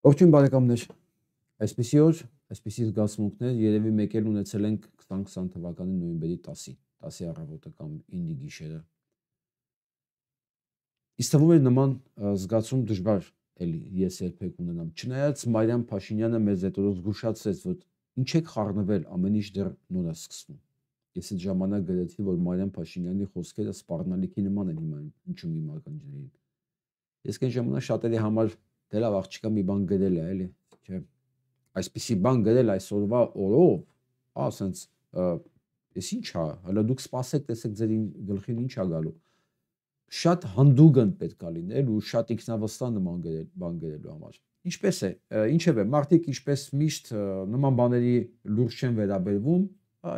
Ողջույն բարեկամներ, այսպիսի օր, այսպիսի զգացմունքներ երևի մեկ էլ ունեցել ենք 2020 թվականի նոյեմբերի 10-ի առավոտը կամ 9-ի գիշերը։ Իսկ թվում էր նման զգացում դժվար էլի ես երբեք ունենամ։ Չնայած Մարիամ Փաշինյանը մեզ հետո զգուշացրեց, որ ինչ եք խառնվել, ամեն ինչ դեռ նոր է սկսվում։ Ես այդ ժամանակ գրեցի, որ Մարիամ Փաշինյանի խոսքերը սպառնալիքի նման են հիմա ինչու մի ականջներին։ Ես այն ժամանակ շատերի համար դե լավ աղջիկա մի բան գրել է, էլի, չէ։ Այսպիսի բան գրել այսօրվա օրով, ասենց ես ինչ է, հələ դուք սպասեք, տեսեք ձեր գլխին ինչ է գալու։ Շատ հանդուգն պետք է լինել ու շատ ինքնավստահ նման բան գրելու համար։ Ինչպես է, ինչևէ, մարդիկ ինչպես միշտ նման բաների լուրջ չեն վերաբերվում,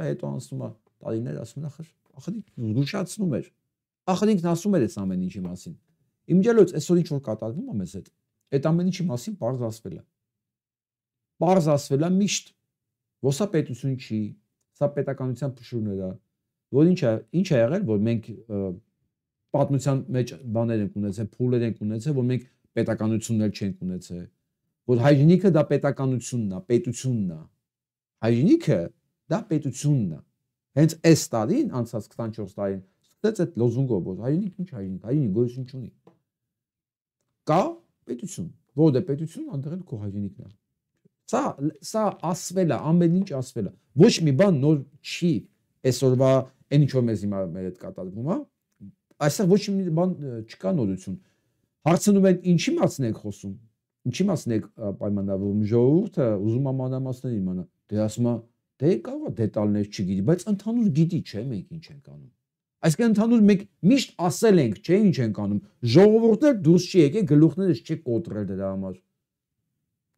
հետո անցնում է տարիներ, ասում են, ախր զգուշացնում էր։ Ախր ինքն ասում էր այս ամեն ինչի մասին։ Իմջելոց այսօր ինչ որ կատարվում է մեզ հետ, այդ ամեն ինչի մասին պարզ ասվել է։ Պարզ ասվել է միշտ, որ սա պետություն չի, սա պետականության փշուրներ է, որ ինչ է եղել, որ մենք պատմության մեջ բաներ ենք ունեցել, փուլեր ենք ունեցել, որ մենք պետականություններ չենք ունեցել, որ հայրենիքը դա պետականությունն է, պետությունն է։ Հայրենիքը դա պետությունն է։ Հենց այս տարին, անցած 24 տարին, սկսեց այդ լոզունգով, որ հայրենիք ինչ հայրենիք, հայրենիք գոյություն չունի։ Կա պետություն, որը պետություն անդրել քո հայրենիքն է։ Սա ասվել է, ամեն ինչ ասվել է։ Ոչ մի բան նոր չի այսօրվա այն ինչ որ մեզ հիմա մեր հետ կատարվում է, այստեղ ոչ մի բան չկա նորություն։ Հարցնում են ինչի մասն եք խոսում, ինչի մասն եք պայմանավորվում, ժողովուրդը ուզում է մանրամասներ իմանա, դե ասում է, դե կարող է դետալներ չգիտի, բայց ընդհանուր գիտի, չէ, մենք ինչ ենք անում։ Այսինքն ընդհանուր մենք միշտ ասել ենք, չէ, ինչ ենք անում։ Ժողովուրդը դուրս չի եկել, գլուխներս չի կոտրել դրա համար։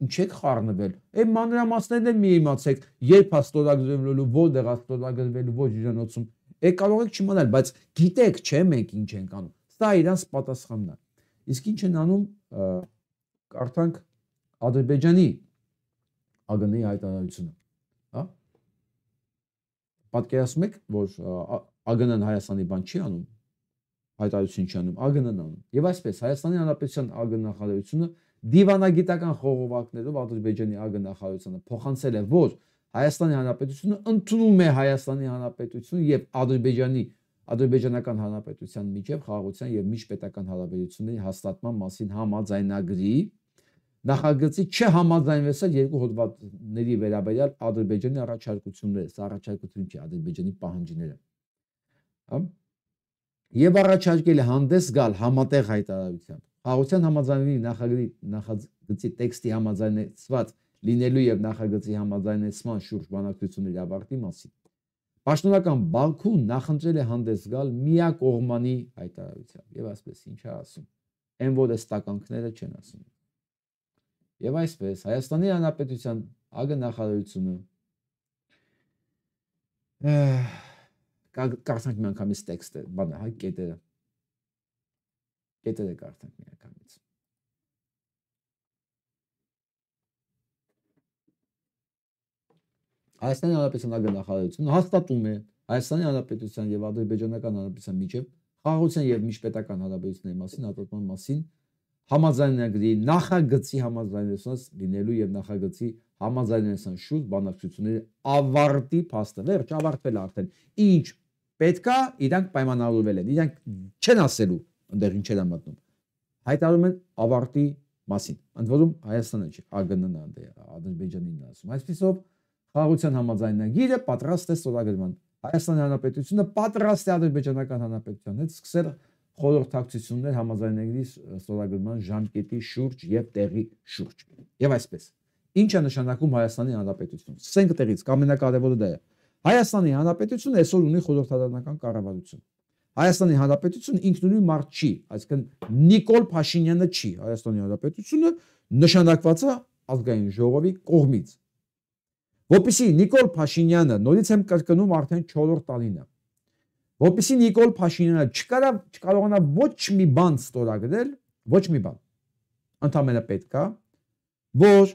Ինչ եք խառնվել։ Այն մանրամասներն էլ մի իմացեք, երբ է ստորագրվելու, որտեղ է ստորագրվելու, ոչ իրանոցում։ Կարող եք չիմանալ, բայց գիտեք, չէ, մենք ինչ ենք անում։ Սա իրանց պատասխանն է։ Իսկ ինչ են անում, կարդանք Ադրբեջանի ԱԳՆ-ի հայտարարությունը, հա։ Պատկերացնում եք, որ ԱԳՆ-ն Հայաստանի բան չի անում, հայտարարություն չի անում, ԱԳՆ-ն անում։ Եվ այսպես Հայաստանի Հանրապետության ԱԳ նախարարությունը դիվանագիտական խողովակներով Ադրբեջանի ԱԳ նախարարությանը փոխանցել է, որ Հայաստանի Հանրապետությունը ընդունում է Հայաստանի Հանրապետություն եւ Ադրբեջանական Հանրապետության միջև խաղաղության եւ միջպետական հարաբերությունների հաստատման մասին համաձայնագրի նախագծի չհամաձայնվեցել երկու հոդվածների վերաբերյալ Ադրբեջանի առաջարկությունները, սա առաջարկություն չի, Ադրբեջանի պահանջները։ Եվ առաջարկել է հանդես գալ համատեղ հայտարարությամբ խաղաղության համաձայնագրի նախագծի տեքստի համաձայնեցված լինելու եւ նախագծի համաձայնեցման շուրջ բանակցությունների ավարտի մասին։ Պաշտոնական Բաքուն նախընտրել է հանդես գալ միակողմանի հայտարարությամբ եւ այսպես ինչ է ասում, այն որ այս տականքները չեն ասում։ Եվ այսպես Հայաստանի Հանրապետության ԱԳ նախարարությունը կարդանք մի անգամից տեքստը, բանը, հա, կետերը կարդանք մի անգամից։ Հայաստանի Հանրապետության ԱԳ նախարարությունը հաստատում է Հայաստանի Հանրապետության եւ Ադրբեջանական Հանրապետության միջև խաղաղության եւ միջպետական հարաբերությունների մասին հաստատման մասին համաձայնագրի նախագծի համաձայնեցված լինելու եւ նախագծի համաձայնեցման շուրջ բանակցությունների ավարտի փաստը վերջ ավարտվել է արդեն։ Ինչ պետքա, իրանք պայմանավորվել են, իրանք չեն ասելու այնտեղ ինչեր է մտնում։ Հայտարարում են ավարտի մասին։ Ընդ որում Հայաստանը չի, ԱԳՆ-ն է, Ադրբեջանին է ասում։ Այսպիսով խաղաղության համաձայնագիրը պատրաստ է ստորագրման։ Հայաստանի Հանրապետությունը պատրաստ է Ադրբեջանական Հանրապետության հետ սկսել խորհրդակցություններ համաձայնագրի ստորագրման ժամկետի շուրջ եւ տեղի շուրջ։ Եվ այսպես, ինչ է նշանակում Հայաստանի Հանրապետություն։ Սկսենք տեղից, ամենակարևորը դա է։ Հայաստանի Հանրապետությունը այսօր ունի խորհրդարանական կառավարություն։ Հայաստանի Հանրապետությունը ինքնուրույն մարդ չի, այսինքն Նիկոլ Փաշինյանը չի։ Հայաստանի Հանրապետությունը նշանակված է ազգային ժողովի կողմից։ Որպեսզի Նիկոլ Փաշինյանը, նորից եմ կրկնում արդեն 4-րդ տարին է, որպեսզի Նիկոլ Փաշինյանը չկարողանա ոչ մի բան ստորագրել, ոչ մի բան, ընդամենը պետք է, որ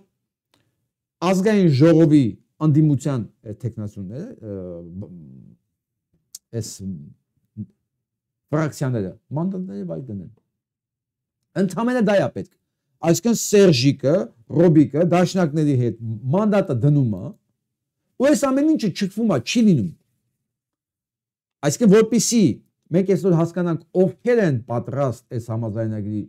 ազգային ժողովի անդիմության տեխնացիաները, այս ֆրակցիաները մանդատները վայ դնեն։ Ընդամենը դա է պետք։ այսինքն Սերժիկը, Ռոբիկը դաշնակների հետ մանդատը դնում է, ու այս ամեն ինչը չքվում է, չի լինում։ Այսինքն որպեսզի մենք այսօր հասկանանք ովքեր են պատրաստ այս համաձայնագրի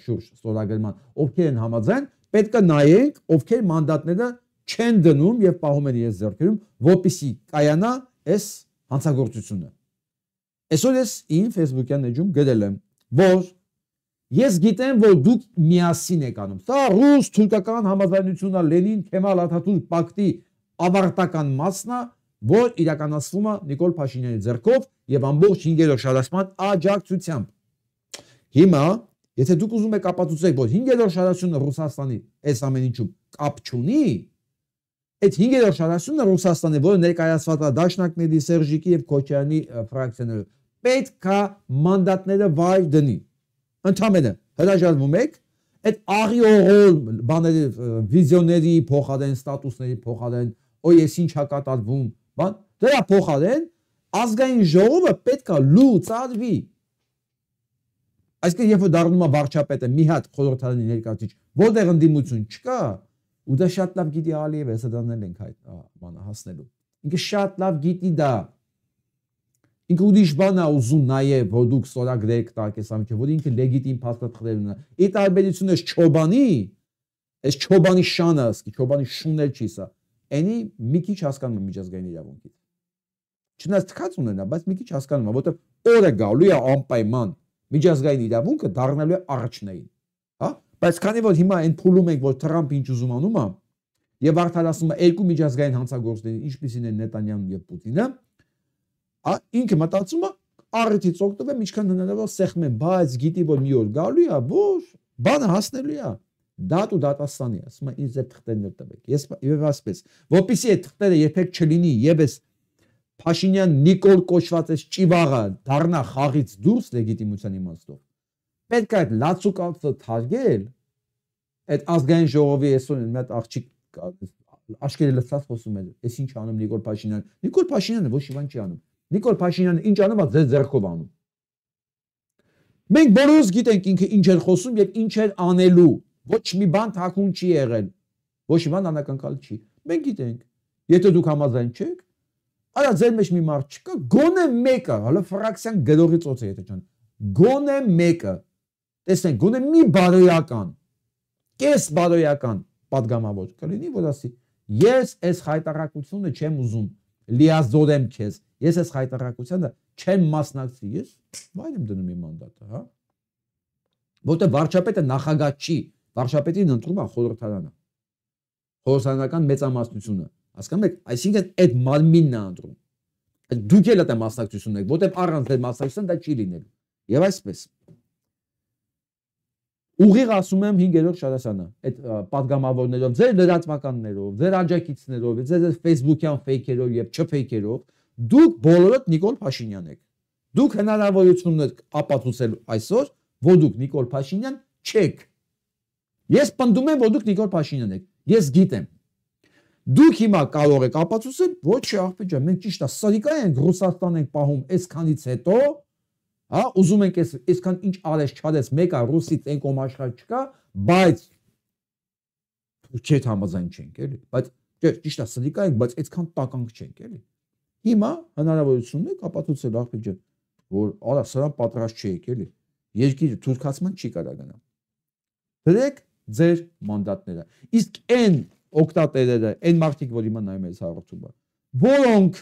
շուրջ ստորագրման, ովքեր են համաձայն, պետք է նայենք ովքեր մանդատները չեն դնում եւ պահում են իրենց ձեռքերում, որպեսզի կայանա այս հանցագործությունը։ Այսօր ես իմ Facebook-յան էջում գրել եմ, որ ես գիտեմ, որ դուք միասին եք անում։ Սա ռուս-թուրքական համաձայնությունն է, Լենին, Քեմալ Աթաթուրք պակտի ավարտական մասն է, որ իրականացվում է Նիկոլ Փաշինյանի ձեռքով եւ ամբողջ 5-րդ շարաշրջան աջակցությամբ։ Հիմա, եթե դուք ուզում եք ապացուցեք, որ 5-րդ շարաշրջանը Ռուսաստանի այս ամեն ինչում կապ չունի, այդ 5-րդ շարաշրջանը Ռուսաստանի, որը ներկայացված է Դաշնակների, Սերժիկի եւ Քոչարյանի ֆրակցիաներով, պետք է մանդատները վայր դնի։ Ընդհանրապես հրաժարվում եք այդ աղիողոլ բաների վիզիոների փոխարեն, ստատուսների փոխարեն, օ ես ինչ է կատարվում, բան, դրա փոխարեն ազգային ժողովը պետք է լուծարվի։ Այսինքն երբ որ դառնում է վարչապետը մի հատ խորհրդարանի ներկայացուցիչ, որտեղ ընդդիմություն չկա, ու դա շատ լավ գիտի Ալիևը, հեսա դանել ենք այդ բանը հասնելու։ Ինքը շատ լավ գիտի դա։ Ինքը ուրիշ բան է ուզում նաև, որ դուք ստորագրեք տակ այս ամենը, որ ինքը լեգիտիմ փաստաթղթեր ունենա։ Ի տարբերություն այս Չոբանի շանը, Չոբանի շունել չի սա։ Այնի մի քիչ հասկանում եմ միջազգային իրավունքից։ Չնայած թքած ունենա, բայց մի քիչ հասկանում եմ, որտեղ օրը գալու է անպայման միջազգային իրավունքը դառնալու է առաջնային, հա? Բայց քանի որ հիմա այն փուլում ենք, որ Թրամփը ինչ ուզում անում է, եւ արդարացնում է երկու միջազգային հանցագործների, ինչպիսին են Նետանյահուն եւ Պուտինը, ինքը մտածում է առիթից օգտվեմ, ինչքան հնարավոր սեղմեմ, բայց գիտի որ մի օր գալու է, որ բանը հասնելու է։ Դատ ու դատաստանի, ասում է ինձ այդ թղթերն տվեք։ Ես եւ ասպես, որպեսզի այդ թղթերը երբեք չլինի եւ այս Փաշինյան Նիկոլ կոչված այս ճիվաղը դառնա խաղից դուրս լեգիտիմության իմաստով։ Պետք է այդ լացուկալցը թարգել, այդ ազգային ժողովի այսօր մի հատ աղջիկ աշկերտ լսած խոսում է, այս ինչ անում Նիկոլ Փաշինյանը։ Նիկոլ Փաշինյանը ոչ մի բան չի անում։ Նիկոլ Փաշինյանը ինչ անում է ձեր ձեռքով անում։ Մենք բոլորս գիտենք ինքը ինչ էր խոսում եւ ինչ էր անելու։ Ոչ մի բան թաքուն չի եղել։ Ոչ մի բան անակնկալ չի։ Մենք գիտենք։ Եթե դուք համաձայն չեք, այա ձեր մեջ մի մարդ չկա, գոնե մեկը, հələ ֆրակցիան գլորի ծոց է եթե ջան։ Գոնե մեկը։ Տեսնենք, գոնե մի բարոյական, կես բարոյական падգամավոր կլինի, որ ասի, ես այս հայտարարությունը չեմ ուզում, լիազորեմ քեզ։ Ես այս հայտարարությանը չեմ մասնակցի, ես վայր եմ դնում իմ մանդատը, հա։ Որտեղ վարչապետը նախագահ չի, վարչապետին ընտրում է խորհրդարանը։ Խորհրդարանական մեծամասնությունը, հասկանում եք, այսինքն այդ մարմինն է ընտրում։ Դուք էլ այդ մասնակցություն եք, որտեղ առանց այդ մասնակցության դա չի լինելու։ Եվ այսպես։ Ուղիղ ասում եմ 5-րդ շարաշանը, այդ падգամավորներով, ձեր լրատվականներով, ձեր աջակիցներով, ձեր Facebook-յան ֆեյքերով եւ չֆեյքերով, դուք բոլորդ Նիկոլ Փաշինյան եք։ Դուք հնարավորություն ունեք ապացուցել այսօր, որ դուք Նիկոլ Փաշինյան չեք։ Ես պնդում եմ, որ դուք Նիկոլ Փաշինյան եք։ Ես գիտեմ։ Դուք հիմա կարող եք ապացուցել, ոչ ախպեր ջան, մենք ճիշտ է, սարիկա ենք, Ռուսաստան ենք պահում այսքանից հետո, հա, ուզում ենք այսքան ինչ արես չարես, մեկը ռուսից են կոմ աշխարհ չկա, բայց չէ համաձայն չենք, էլի, բայց ճիշտ է, սարիկա ենք, բայց այսքան տականք չենք, էլի։ Հիմա հնարավորություն ունեք ապացուցել ախպեր ջան, որ արա սրան պատրաստ չեք, էլի։ Երկիրը թուրքացման չի կարող գնա։ Դրեք ձեր մանդատները։ Իսկ այն օկտատերերը, այն մարդիկ, որ հիմա նայում են այս հաղորդումը, որոնք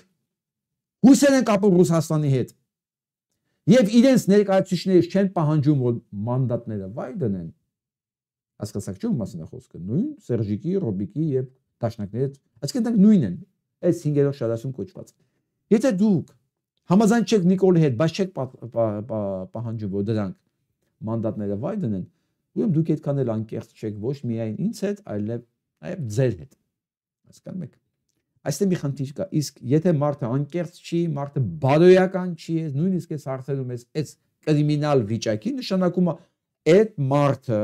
հույսեր են կապում Ռուսաստանի հետ եւ իրենց ներկայացուցիչներից չեն պահանջում, որ մանդատները վայր դնեն։ Հասկացաք չէ՞ ում մասին է խոսքը։ Նույն Սերժիկի, Ռոբիկի եւ Դաշնակների, այսինքն դրանք նույնն են։ Այս 5-րդ շարաշուն կոչված։ Եթե դուք համաձայն չեք Նիկոլի հետ, բայց չեք պահանջում, որ դրանք մանդատները վայր դնեն, ուրեմն դուք այդքան էլ անկեղծ չեք ոչ միայն ինձ հետ, այլև ձեր հետ։ Հասկանում եք։ Այստեղ մի խնդիր կա, իսկ եթե մարդը անկեղծ չի, մարդը բարոյական չի, նույնիսկ այս հարցերում այս կրիմինալ վիճակի նշանակում է այդ մարդը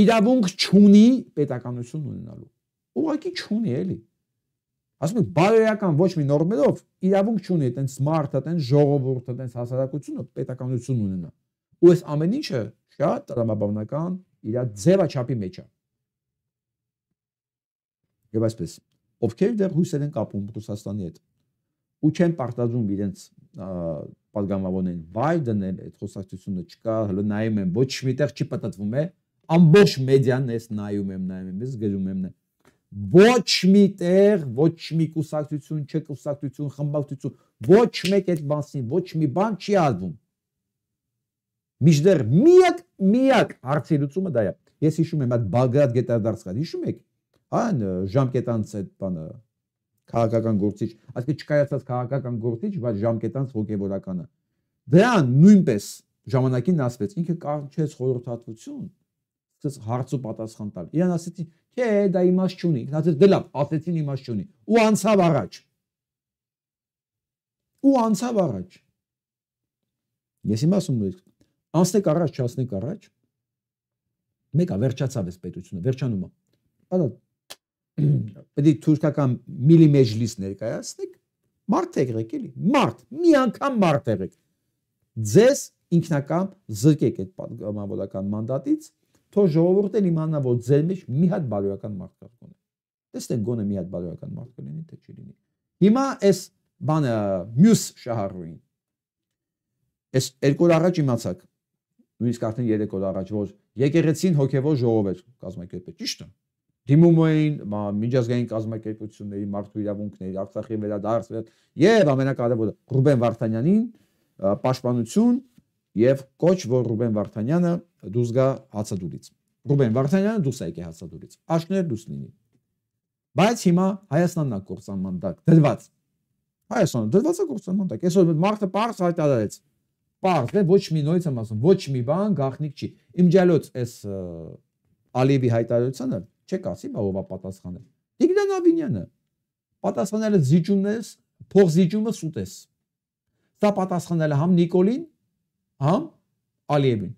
իրավունք չունի պետականություն ունենալու։ Ուղղակի չունի էլի։ Ասում եք բարոյական ոչ մի նորմերով իրավունք չունի այտենց մարդը, այտենց ժողովուրդը, այտենց հասարակությունը պետականություն ունենա։ ու այս ամեն ինչը շատ տրամաբանական իր ձևաչափի մեջ է։ Եվ այսպես, ովքեր դեռ հույսեր են կապում Ռուսաստանի հետ ու չեն պարտադրում իրենց պատգամավորներին վայր դնել այդ խոսակցությունը չկա, հələ նայում եմ, ոչ միտեղ չի պատտվում է, ամբողջ մեդիան էս նայում եմ, ես գրում եմ ոչ միտեղ, ոչ մի կուսակցություն, չկուսակցություն, խմբակցություն, ոչ մեկ այդ մասին, ոչ մի բան չի արվում։ Միշտեր միակ հարցի լուծումը դա է։ Ես հիշում եմ այդ Բագրատ գետարդարսկա, հիշում եք, այն ժամկետանց այդ բանը քաղաքական գործիչ, այսինքն չկայացած քաղաքական գործիչ, բայց ժամկետանց հոգևորականը։ Դրան նույնպես ժամանակին ասվեց, ինքը կանչեց խորհրդատվություն, սկսեց հարց ու պատասխան տալ։ Իրան ասեցին, չէ, դա իմաստ չունի։ Ինքն ասեց, դե լավ, ասեցին իմաստ չունի։ Ու անցավ առաջ։ Ես իմ ասում եմ, անցնեք առաջ, չասնեք առաջ։ Մեկը վերջացավ այս պետությունը, վերջանում է։ Բանը պետք է թուրքական միլի մեջլիս ներկայացնեք, մարդ եղեք էլի, մի անգամ մարդ եղեք։ Ձեզ ինքնակամ զրկեք այդ պատգամավորական մանդատից, թող ժողովուրդն իմանա, որ ձեր մեջ մի հատ բարոյական մարդ կա գոնե։ Տեսնենք գոնե մի հատ բարոյական մարդ կլինի, թե չի լինի։ Հիմա այս բանը մյուս շահառուին։ Այս 2 օր առաջ իմացաք, նույնիսկ արդեն 3 օր առաջ, որ եկեղեցին հոգևոր ժողով էր կազմակերպել, ճիշտ է։ Դիմում էին միջազգային կազմակերպությունների, մարդու իրավունքների, Արցախի վերադարձ եւ ամենակարևորը Ռուբեն Վարդանյանին պաշտպանություն եւ կոչ, որ Ռուբեն Վարդանյանը դուրս գա հացադուլից։ Ռուբեն Վարդանյանը դուրս է եկել հացադուլից։ Աշներ դուրս լինի։ Բայց հիմա Հայաստանն է կորցանմանդակ դրված։ Հայաստանը դրված է կորցանմանդակ։ Այսօր մարդը պարզ հայտարարեց։ Պարզ, ոչ մի նույնից եմ ասում, ոչ մի բան գաղտնիք չի։ Իմ ջալոց այս Ալիևի հայտարարությունը չեք ասի, բա ով է պատասխանել։ Տիգրան Ավինյանը պատասխանել է զիջումներս, փող զիջումը սուտես։ Սա պատասխանել է համ Նիկոլին, համ Ալիևին։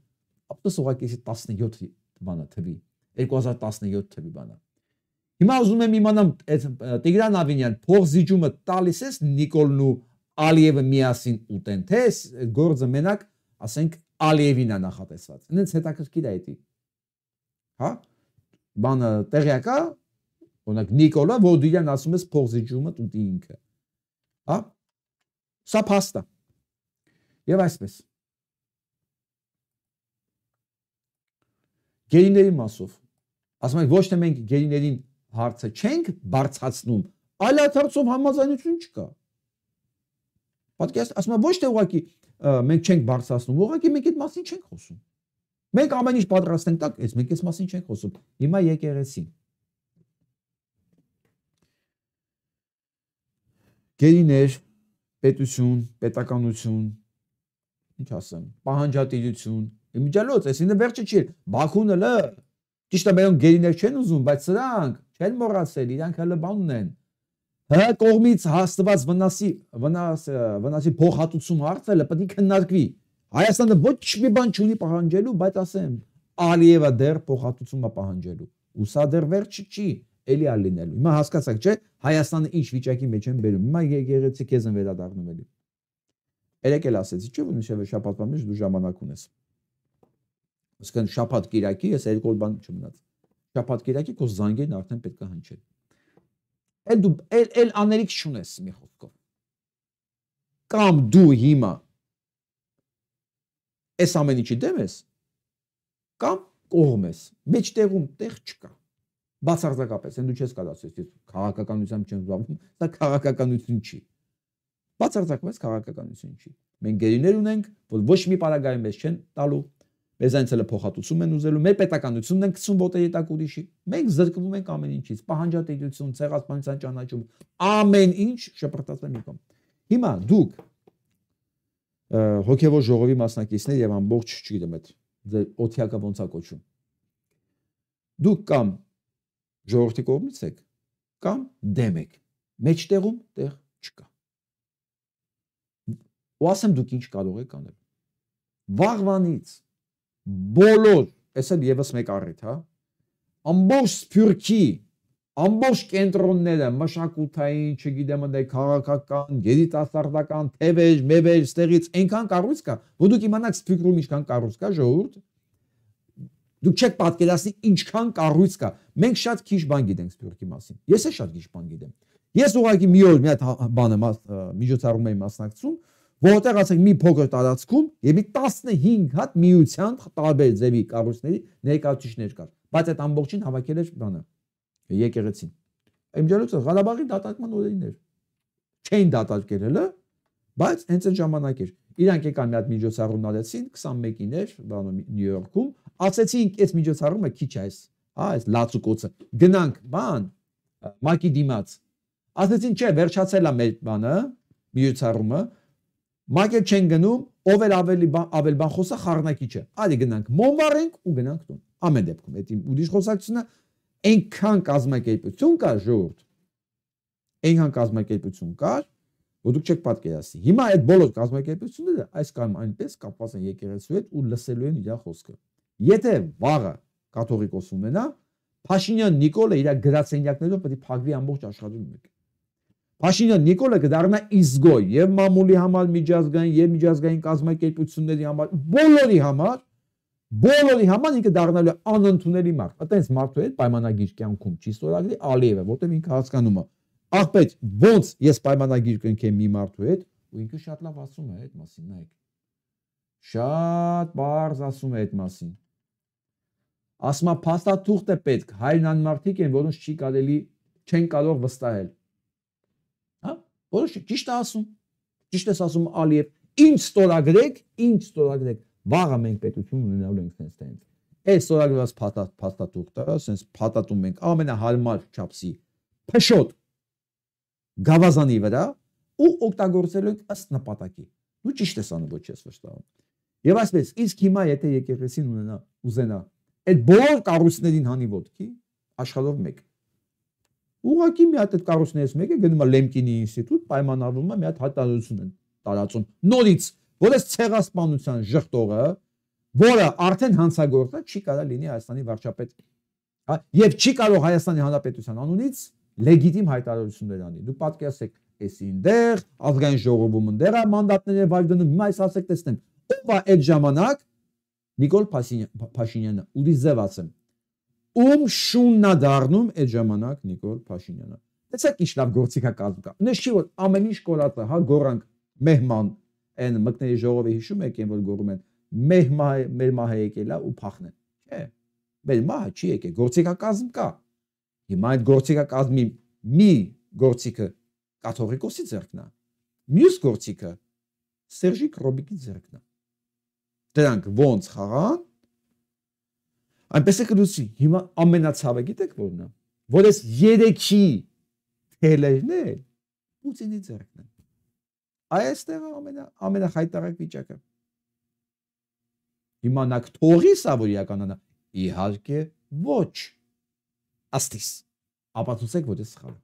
Ապտես ուղղակի 17 բանը թվի, 2017 թվի բանը։ Հիմա ուզում եմ իմանամ, Տիգրան Ավինյան փող զիջումը տալիս ես Նիկոլն ու Ալիևը միասին ուտեն, թե գործը մենակ, ասենք Ալիևին է նախատեսված։ Ինձ հետաքրքիր է դա։ Հա? Բանը տեղյակ է, օրինակ Նիկոլը, որ դիրան ասում ես փող զիջումը ուտի ինքը։ Հա? Սա փաստ է։ Եվ այսպես։ Գերիների մասով։ Ասում ենք ոչ թե մենք գերիներին հարցը չենք բարձրացնում, այլ այդ հարցով համաձայնություն չկա։ Պատկերացրեք, ասում եմ ոչ թե ուղղակի մենք չենք բարձրացնում, ուղղակի մենք այդ մասին չենք խոսում։ Մենք ամեն ինչ պատրաստ ենք տակ, մենք այս մասին չենք խոսում։ Հիմա եկեղեցին։ Գերիներ, պետություն, պետականություն, ինչ ասեմ, պահանջատիրություն, իմիջիալոց, այսինքն վերջը չի, Բաքուն հələ ճիշտ է մերոնք գերիներ չեն ուզում, բայց սրանք չեն մոռացել, իրանք հələ բան ունեն։ Հա կողմից հաստված վնասի փոխհատուցում հարցը պետք է քննարկվի։ Հայաստանը ոչ մի բան չունի պահանջելու, բայց ասեմ, Ալիևը դեռ փոխհատուցում է պահանջելու։ Ու սա դեռ վերջը չի, էլի է լինելու։ Հիմա հասկացաք, չէ՞, Հայաստանը ինչ վիճակի մեջ են բերում։ Հիմա եկեղեցի քեզ են վերադառնում էլի։ Երեք էլ ասեցի, չէ՞ որ միշտ շաբաթվա մեջ դու ժամանակ ունես։ Այսինքն շաբաթ կիրակի ես երկու բան չմնաց։ Շաբաթ կիրակի քո զանգերն արդեն պետք է հնչեն։ Էլ դու էլ աներիք չունես մի խոսքով։ Կամ դու հիմա այս ամեն ինչի դեմ ես, կամ կողմ ես, մեջտեղում տեղ չկա։ Բացարձակապես, դու չես կարող ասես, ես քաղաքականությամբ չեմ զբաղվում, դա քաղաքականություն չի։ Բացարձակապես քաղաքականություն չի։ Մենք գերիներ ունենք, որ ոչ մի պարագայում մեզ չեն տալու, մեզ այնց էլ փոխհատուցում են ուզելու, մեր պետականությունն են գցում ոտերի տակ ուրիշի։ Մենք զրկվում ենք ամեն ինչից, պահանջատիրություն, ցեղասպանության ճանաչում, ամեն ինչ շպրտած է մի կողմ։ Հիմա դուք հոգևոր ժողովի մասնակիցներ եւ ամբողջ, չգիտեմ, այդ ձեր օթյակը ոնց է կոչում։ Դուք կամ ժողովրդի կողմից եք, կամ դեմ եք։ Մեջտեղում տեղ չկա։ Ու ասեմ դուք ինչ կարող եք անել։ Վաղվանից բոլոր, այս էլ եւս մեկ առիթ, հա, ամբողջ Սփյուռքի ամբողջ կենտրոնները, մշակութային, չգիտեմ, քաղաքական, երիտասարդական, թևեր, մեվեր, ստեղից այնքան կառույց կա, որ դուք իմանաք Սփյուռքում ինչքան կառույց կա, ժողովուրդ։ Դուք չեք պատկերացնի ինչքան կառույց կա։ Մենք շատ քիչ բան գիտենք Սփյուռքի մասին։ Ես էլ շատ քիչ բան գիտեմ։ Ես ուղղակի մի օր մի հատ բանը միջոցառում էի մասնակցում, որտեղ ասենք մի փոքր տարածքում եւ մի 15 հատ միության տարբեր ձևի կառույցների ներկայացուցիչներ կար։ Բայց այդ ամբողջին հավաքել էր բանը եկեղեցին։ Իմ ջանոց Ղարաբաղի դատարկման օրերին էր։ Չէին դատարկել հələ, բայց հենց այդ ժամանակ էր։ Իրանք եկան մի հատ միջոցառում արեցին 21-ին էր, բանը Նյու Յորքում, ասեցին այս միջոցառումը քիչ է, այս լացուկոցը։ Գնանք, բան, մակի դիմաց։ Ասեցին, չէ, վերջացել է մեր բանը, միջոցառումը։ Մակը չեն գնում, ով էլ ավելի բան խոսա խառնակի չէ։ Արի գնանք, մոմվարենք ու գնանք տուն։ Ամեն դեպքում, այդ ուրիշ խոսակցությունը այնքան կազմակերպություն կար, ժողովուրդ։ Այնքան կազմակերպություն կար, որ դուք չեք պատկերացնի։ Հիմա այդ բոլոր կազմակերպությունները այս կամ այնպես կապված են եկեղեցու հետ ու լսելու են իր խոսքը։ Եթե վաղը կաթողիկոս ունենա, Փաշինյան Նիկոլը իր գրասենյակներով պետք է փակվի ամբողջ աշխարհում մեկ։ Փաշինյան Նիկոլը կդառնա իզգոյ եւ մամուլի համար, միջազգային եւ միջազգային կազմակերպությունների համար, բոլորի համար ինքը դառնալու է անընդունելի մարդ։ Այտենց մարդու հետ պայմանագիր կյանքում չի ստորագրի Ալիևը, որտեղ ինքը հասկանում է։ Ախպետ, ոնց ես պայմանագիր կնքեմ մի մարդու հետ, ու ինքը շատ լավ ասում է այդ մասին, նայեք։ Շատ բարձ ասում է այդ մասին։ Ասում է փաստաթուղթ է պետք, հայրն անմարդիկ են, որոնց չի կարելի, չեն կարող վստահել։ Հա, որոշ ճիշտ է ասում։ Ճիշտ է ասում Ալիև, ինչ ստորագրեք, վաղը մենք պետություն ունենալու ենք sense տենց։ Այս ստորագրված փաստաթուղթը, sense փաթաթում ենք ամենահարմար չափսի փշոտ գավազանի վրա ու օգտագործելու ենք ըստ նպատակի։ Դու ճիշտ ես անում, ոչ ես վստահում։ Եվ այսպես, իսկ հիմա եթե եկեղեցին ուզենա այդ բոլոր կառույցներին հանի ոտքի աշխարհով մեկ։ Ուղղակի մի հատ այդ կառույցներից մեկը գնում է Լեմկինի ինստիտուտ, պայմանավորվում է մի հատ հայտարարություն են տարածում։ Նորից, որ այս ցեղասպանության ժխտողը, որը արդեն հանցագործ է, չի կարող լինի Հայաստանի վարչապետ։ Եվ չի կարող Հայաստանի Հանրապետության անունից լեգիտիմ հայտարարություններ անի։ Դու պատկերացեք, էսին դեր, ազգային ժողովում դեր է մանդատները վայր դնում, հիմա այս ասեք տեսնեմ, ով է այդ ժամանակ Նիկոլ Փաշինյանը, ու ձև ասեմ, ում շունն է դառնում այդ ժամանակ Նիկոլ Փաշինյանը։ Տեսեք ինչ լավ գործիք է կազմում կա։ Նշ չի որ ամեն ինչ կորած է, հա գորանք մեհման, այն մկների ժողովը հիշում եք, որ գոռում են մեր մահը եկել է ու փախնեն։ Չէ։ Մեր մահը չի եկել, գործիքակազմ կա։ Հիմա այդ գործիքակազմի մի գործիքը կաթողիկոսի ձեռքն է։ Մյուս գործիքը Սերժիկ Ռոբիկի ձեռքն է։ Դրանք ոնց խաղան։ Այնպես է կլուսի։ Հիմա ամենացավը գիտեք որն է։ Որ այս երեքի թելերն է Պուտինի ձեռքն են։ Այստեղ ամենախայտարակ վիճակը։ Հիմա նա կթողի սա որ իրականանա։ Իհարկե ոչ։ Աստիս։ Ապացուցեք որ դա սխալ է։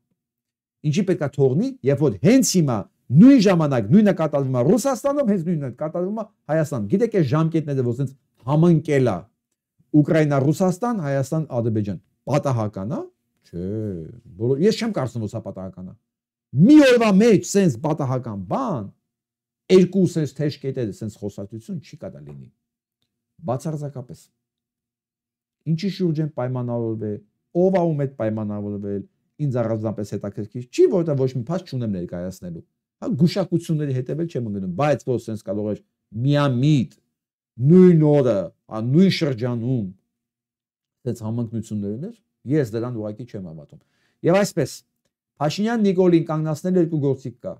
Ինչի պետք է թողնի, երբ որ հենց հիմա նույն ժամանակ նույնը կատարվում է Ռուսաստանում, հենց նույնը կատարվում է Հայաստանում։ Գիտեք այս ժամկետները որ sense համընկել է Ուկրաինա, Ռուսաստան, Հայաստան, Ադրբեջան։ Պատահական է։ Չէ, բոլոր ես չեմ կարծում որ սա պատահական է։ Մի օրվա մեջ sense պատահական բան, երկու sense թեժ կետերը sense խոսակցություն չի կարող լինի։ Բացարձակապես։ Ինչի շուրջ են պայմանավորվել, ով է ում հետ պայմանավորվել, ինձ առանձնապես հետաքրքիր չի, որովհետև ոչ մի փաստ չունեմ ներկայացնելու։ Հա գուշակությունների հետևել չեմ ընկնում, բայց որ sense կարող էր միամիտ նույն օրը, նույն շրջանում այդպես համընկնություններ էր, ես դրան ուղղակի չեմ հավատում։ Եվ այսպես Փաշինյան Նիկոլին կանգնացնել երկու գործիք կա։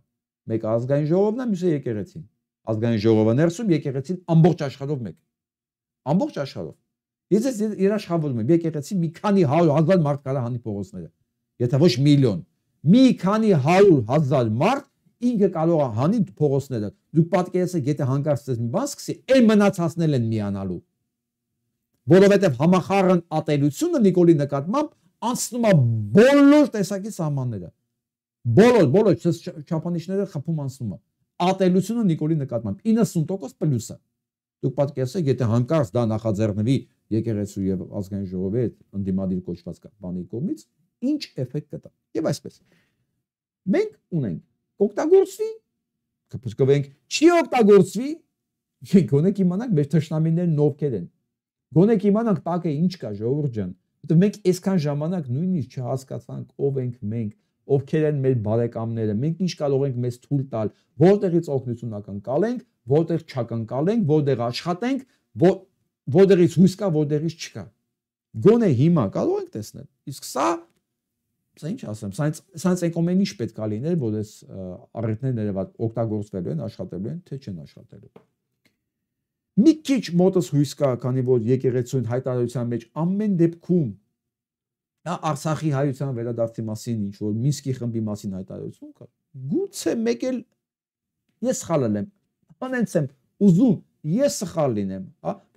Մեկը ազգային ժողովն է, մյուսը եկեղեցին։ Ազգային ժողովը ներսում, եկեղեցին ամբողջ աշխարհով մեկ։ Ամբողջ աշխարհով։ Ես երաշխավորում եմ եկեղեցին մի քանի 100,000 մարդ կարա հանի փողոցները։ Եթե ոչ միլիոն, մի քանի 100,000 մարդ ինքը կարող է հանի փողոցները։ Դուք պատկերացեք, եթե հանկարծ ցես մի բան սկսի, այն մնացածներն են միանալու։ Որովհետև համախառն ատելությունը Նիկոլի նկատմամբ անցնում է բոլոր տեսակի սահմանները։ Բոլոր չափանիշները խփում անցնում է։ Ատելությունը Նիկոլի նկատմամբ 90% պլյուս է։ Դուք պատկերացեք, եթե հանկարծ դա նախաձեռնվի եկեղեցու եւ ազգային ժողովի հետ ընդդիմադիր կոչված բանի կողմից, ինչ էֆեկտ կտա։ Եվ այսպես մենք ունենք օգտագործվի, կփոխվենք, չի օգտագործվի, գոնե կիմանանք մեր թշնամիներն ովքեր են։ Գոնե կիմանանք տակը ինչ կա, ժողովուրդ ջան, որտեղ մենք այսքան ժամանակ նույնիսկ չհասկացանք ով ենք մենք, ովքեր են մեր բարեկամները, մենք ինչ կարող ենք մեզ թույլ տալ, որտեղից օգնություն ակնկալենք, որտեղ չակնկալենք, որտեղ աշխատենք, որտեղից հույս կա, որտեղից չկա։ Գոնե հիմա կարող ենք տեսնել։ Իսկ սա ինչ ասեմ, սրանց եկոմեն ինչ պետք է լիներ, որ այս առիթները ներված օգտագործվելու են, աշխատելու են, թե չեն աշխատելու։ Մի քիչ մոտս հույս կա, քանի որ եկեղեցուն հայտարարության մեջ ամեն դեպքում Արցախի հայության վերադարձի մասին ինչ որ Մինսկի խմբի մասին հայտարարություն կա։ Գուցե մեկ էլ ես սխալել եմ, անենց եմ ուզում ես սխալ լինեմ,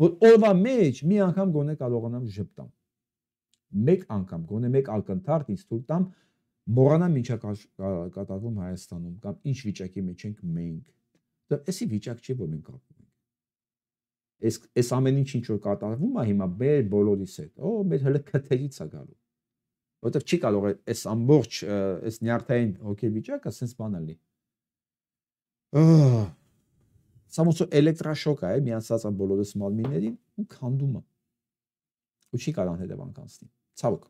որ օրվա մեջ մի անգամ գոնե կարողանամ ժպտամ։ Մեկ անգամ, գոնե մեկ ակնթարթ ինձ թույլ տամ մոռանամ ինչա կատարվում Հայաստանում կամ ինչ վիճակի մեջ ենք մենք։ Դա էսի վիճակ չի, որ մենք ապրում ենք։ Այս ամեն ինչ որ կատարվում է հիմա մեր բոլորիս հետ, մեր հələ քթերից է գալու։ Որտեղ չի կարող այս ամբողջ այս նյարդային հոգեվիճակը sense բան լինի։ Սա ոնց որ էլեկտրաշոկ է, միացած է բոլորս մարմիններին ու քանդում է։ Ու չի կարող հետևանք անցնի։ Ցավոք։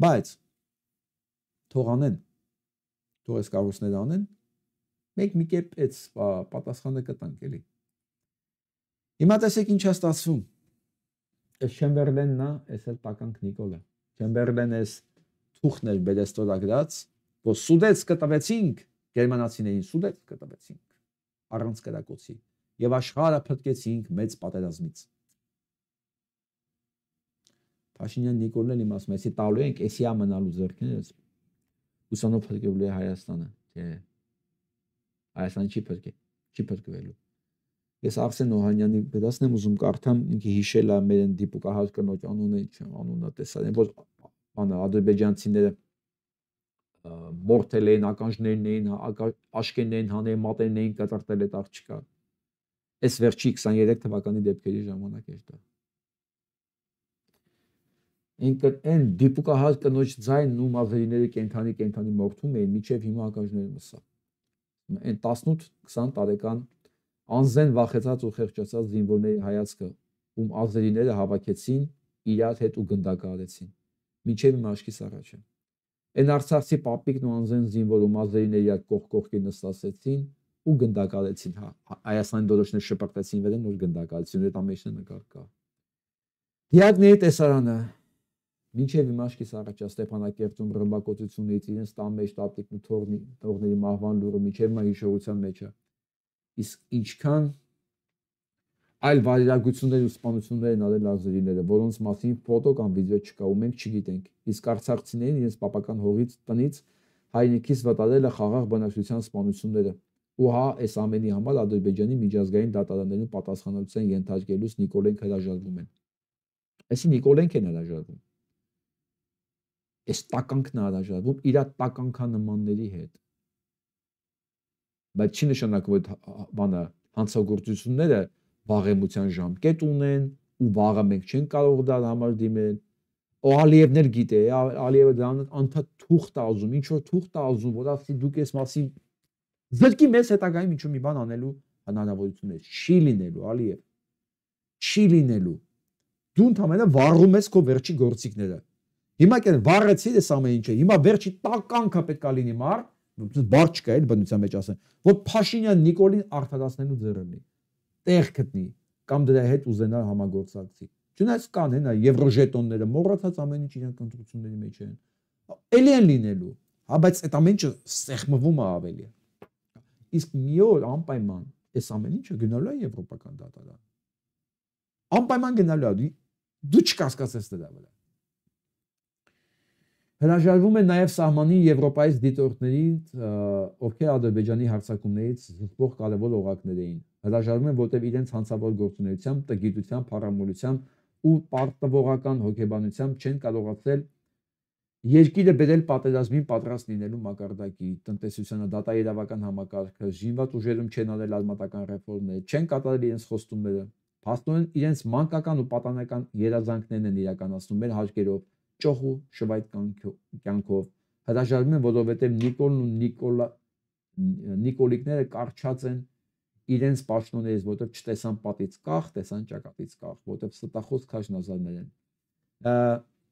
Բայց թող անեն, թող այս կառույցները անեն, մենք մի կերպ այդ պատասխանը կտանք էլի։ Հիմա տեսեք ինչ է ստացվում։ Այս Չեմբերլենն է, այս էլ տականք Նիկոլը։ Չեմբերլենը այս թուղթն էր բերեստորա գրած, որ սուդեց կտվեցինք, գերմանացիներին սուդեց կտվեցինք, առանց կրակոցի, եւ աշխարհը փրկեցինք մեծ պատերազմից։ Փաշինյան Նիկոլն էլ իմ ասում է, էսի տալու ենք, էսի ամնալու ձեռքներս, ուսանով փրկելու է Հայաստանը, թե Հայաստանը չի փրկվելու։ Ես Արսեն Օհանյանի գրածն եմ ուզում կարդամ, ինքը հիշել է մեր դիպուկահար կնոջ անունը տեսել, որ ադրբեջանցիները մորթել էին, ականջներն էին, աշկերն էին հանել, մատերն էին կտրտել այդ աղջկա։ Այս վերջի 23 թվականի դեպքերի ժամանակ էր դա։ Այն դիպուկահար կնոջ ձայնն ու մազերիները կենթանի մորթում էին, միջև հիմա ականջները մսա։ Այն 18-20 տարեկան անզեն վախեցած ու խեղճացած զինվորների հայացքը, ում ազերիները հավաքեցին իրար հետ ու գնդակահարեցին։ Մինչև իմ աչքիս առաջ է։ Այն արցախցի պապիկն ու անզեն զինվոր ում ազերիները իրար կողք կողքի նստացեցին ու գնդակահարեցին։ Հայաստանի դոլոշները շպրտեցին վերեն, որ գնդակահարեցին, այդ ամենը նկար կա։ Դիակների տեսարանը մինչև իմ աչքիս առաջ է Ստեփանակերտում ռմբակոծությունից իրենց տան մեջ տատիկն ու թողների մահվան լուրը մինչև հիմա հիշողության մեջ է։ Իսկ ինչքան այլ վայրագություններ ու սպանություններ են արել ազերիները, որոնց մասին ֆոտո կամ վիդեո չկա ու մենք չգիտենք։ Իսկ արցախցիներին իրենց պապական հողից տնից հայրենիքից վտարել է խաղաղ բնակչության սպանությունները։ Ու այս ամենի համար Ադրբեջանի միջազգային դատարաններում պատասխանատվության ենթարկելուց Նիկոլենք հրաժարվում են։ Այսինքն Նիկոլենք են հրաժարվում։ Այս տականքն է հրաժարվում իր տականքանմանների հետ։ Բայց չի նշանակում որ բանը հանցագործությունները վաղեմության ժամկետ ունեն ու վաղը մենք չենք կարող դրա համար դիմել։ Ալիևն էլ գիտե, Ալիևը դրան անդադ թուղթ է ուզում, ինչ որ թուղթ է ուզում, որ ասի դուք այս մասին զրկի մեզ հետագայում ինչ որ մի բան անելու հնարավորություններ չի լինելու, Ալիև։ Չի լինելու։ Դու ընդհանրապես վառում ես քո վերջի գործիքները։ Հիմա կեն վառեցի այս ամեն ինչը։ Հիմա վերջի տականքը պետք է լինի մար, բար չկա էլ բնության մեջ ասեն, որ Փաշինյան Նիկոլին արդարացնելու ձեռը լինի։ Տեղ գտնի կամ դրա հետ ուզենա համագործակցի։ Չնայած կան հենա եվրոժետոնները, մոռացած ամեն ինչ իրենք ընտրությունների մեջ են։ Էլի են լինելու։ Հա բայց այդ ամեն ինչը սեղմվում է ավելի։ Իսկ մի օր անպայման այս ամեն ինչը գնալու է եվրոպական դատարան։ Անպայման գնալու է։ Դու չկասկածես դրա վրա։ Հրաժարվում է նաև սահմանի Եվրոպայից դիտորդներից, ովքեր Ադրբեջանի հարձակումներից զսպող կարևոր օղակներ էին։ Հրաժարվում են, որտեղ իրենց հանցավոր գործունեությամբ, տգիտությամբ, փառամոլությամբ ու պարտավորական հոգեբանությամբ չեն կարողացել երկիրը բերել պատերազմին պատրաստ լինելու մակարդակի, տնտեսությանը դատաիրավական համակարգը, զինված ուժերում չեն արել արմատական ռեֆորմներ, չեն կատարել իրենց խոստումները, փաստորեն իրենց մանկական ու պատանեկան երազանքներն են իրականացնում մեր հարկերով, ճոխու շվայտ կյանքով, հրաժարվում են, որովհետև Նիկոլն ու Նիկոլիկները կարճած են իրենց պաշտոններից, որովհետև չտեսան պատից կախ, տեսան ճակատից կախ, որովհետև ստախոս քաշնազարներ են։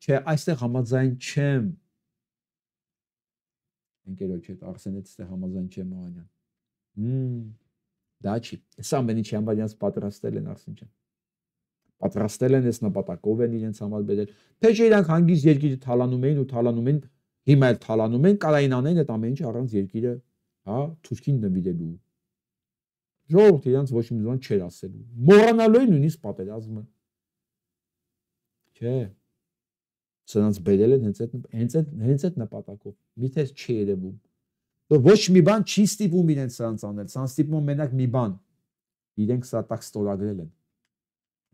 Չէ, այստեղ համաձայն չեմ։ Ընկերոջ հետ Արսենից ստեղ համաձայն չեմ Օհանյան։ Դա չի։ Սա ամեն ինչի համար իրենց պատրաստել են Արսեն ջան։ Պատրաստել են, այս նպատակով են իրենց համար բերել։ Թե չէ իրանք հանգիստ երկիրը թալանում էին ու թալանում են, հիմա էլ թալանում են, կարային անեն այդ ամեն ինչը առանց երկիրը, հա, Թուրքին նվիրելու։ Ժողովուրդ իրանց ոչ մի բան չեր ասելու։ Մոռանալու են նույնիսկ պատերազմը։ Չէ։ Սրանց բերել են հենց այդ նպատակով։ Միթե չի երևում։ Ոչ մի բան չի ստիպում իրենց սրանց անել, սրանց ստիպում մենակ մի բան։ Իրենք սա տակ ստորագրել են։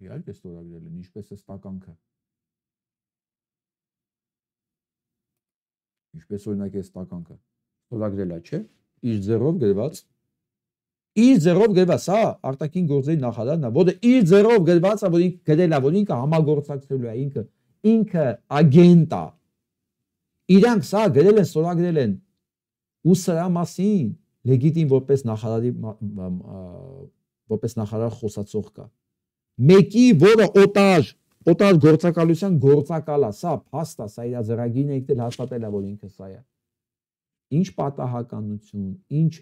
Իհարկե ստորագրել են, ինչպես է ստականքը։ Ինչպես օրինակ է ստականքը։ Ստորագրել է, չէ՞։ Իր ձեռով գրված։ Իր ձեռով գրված, սա արտաքին գործերի նախարարն է, որը իր ձեռով գրված է, որ ինքը գրել է, որ ինքը համագործակցելու է, ինքը ագենտ է։ Իրանք սա գրել են, ստորագրել են։ Ու սրա մասին լեգիտիմ որպես նախարար խոսացող կա։ Մեկի, որը օտար գործակալության գործակալ է, սա փաստ է, սա իր ձեռագիրն է եկել հաստատել է, որ ինքը սա է։ Ինչ պատահականություն, ինչ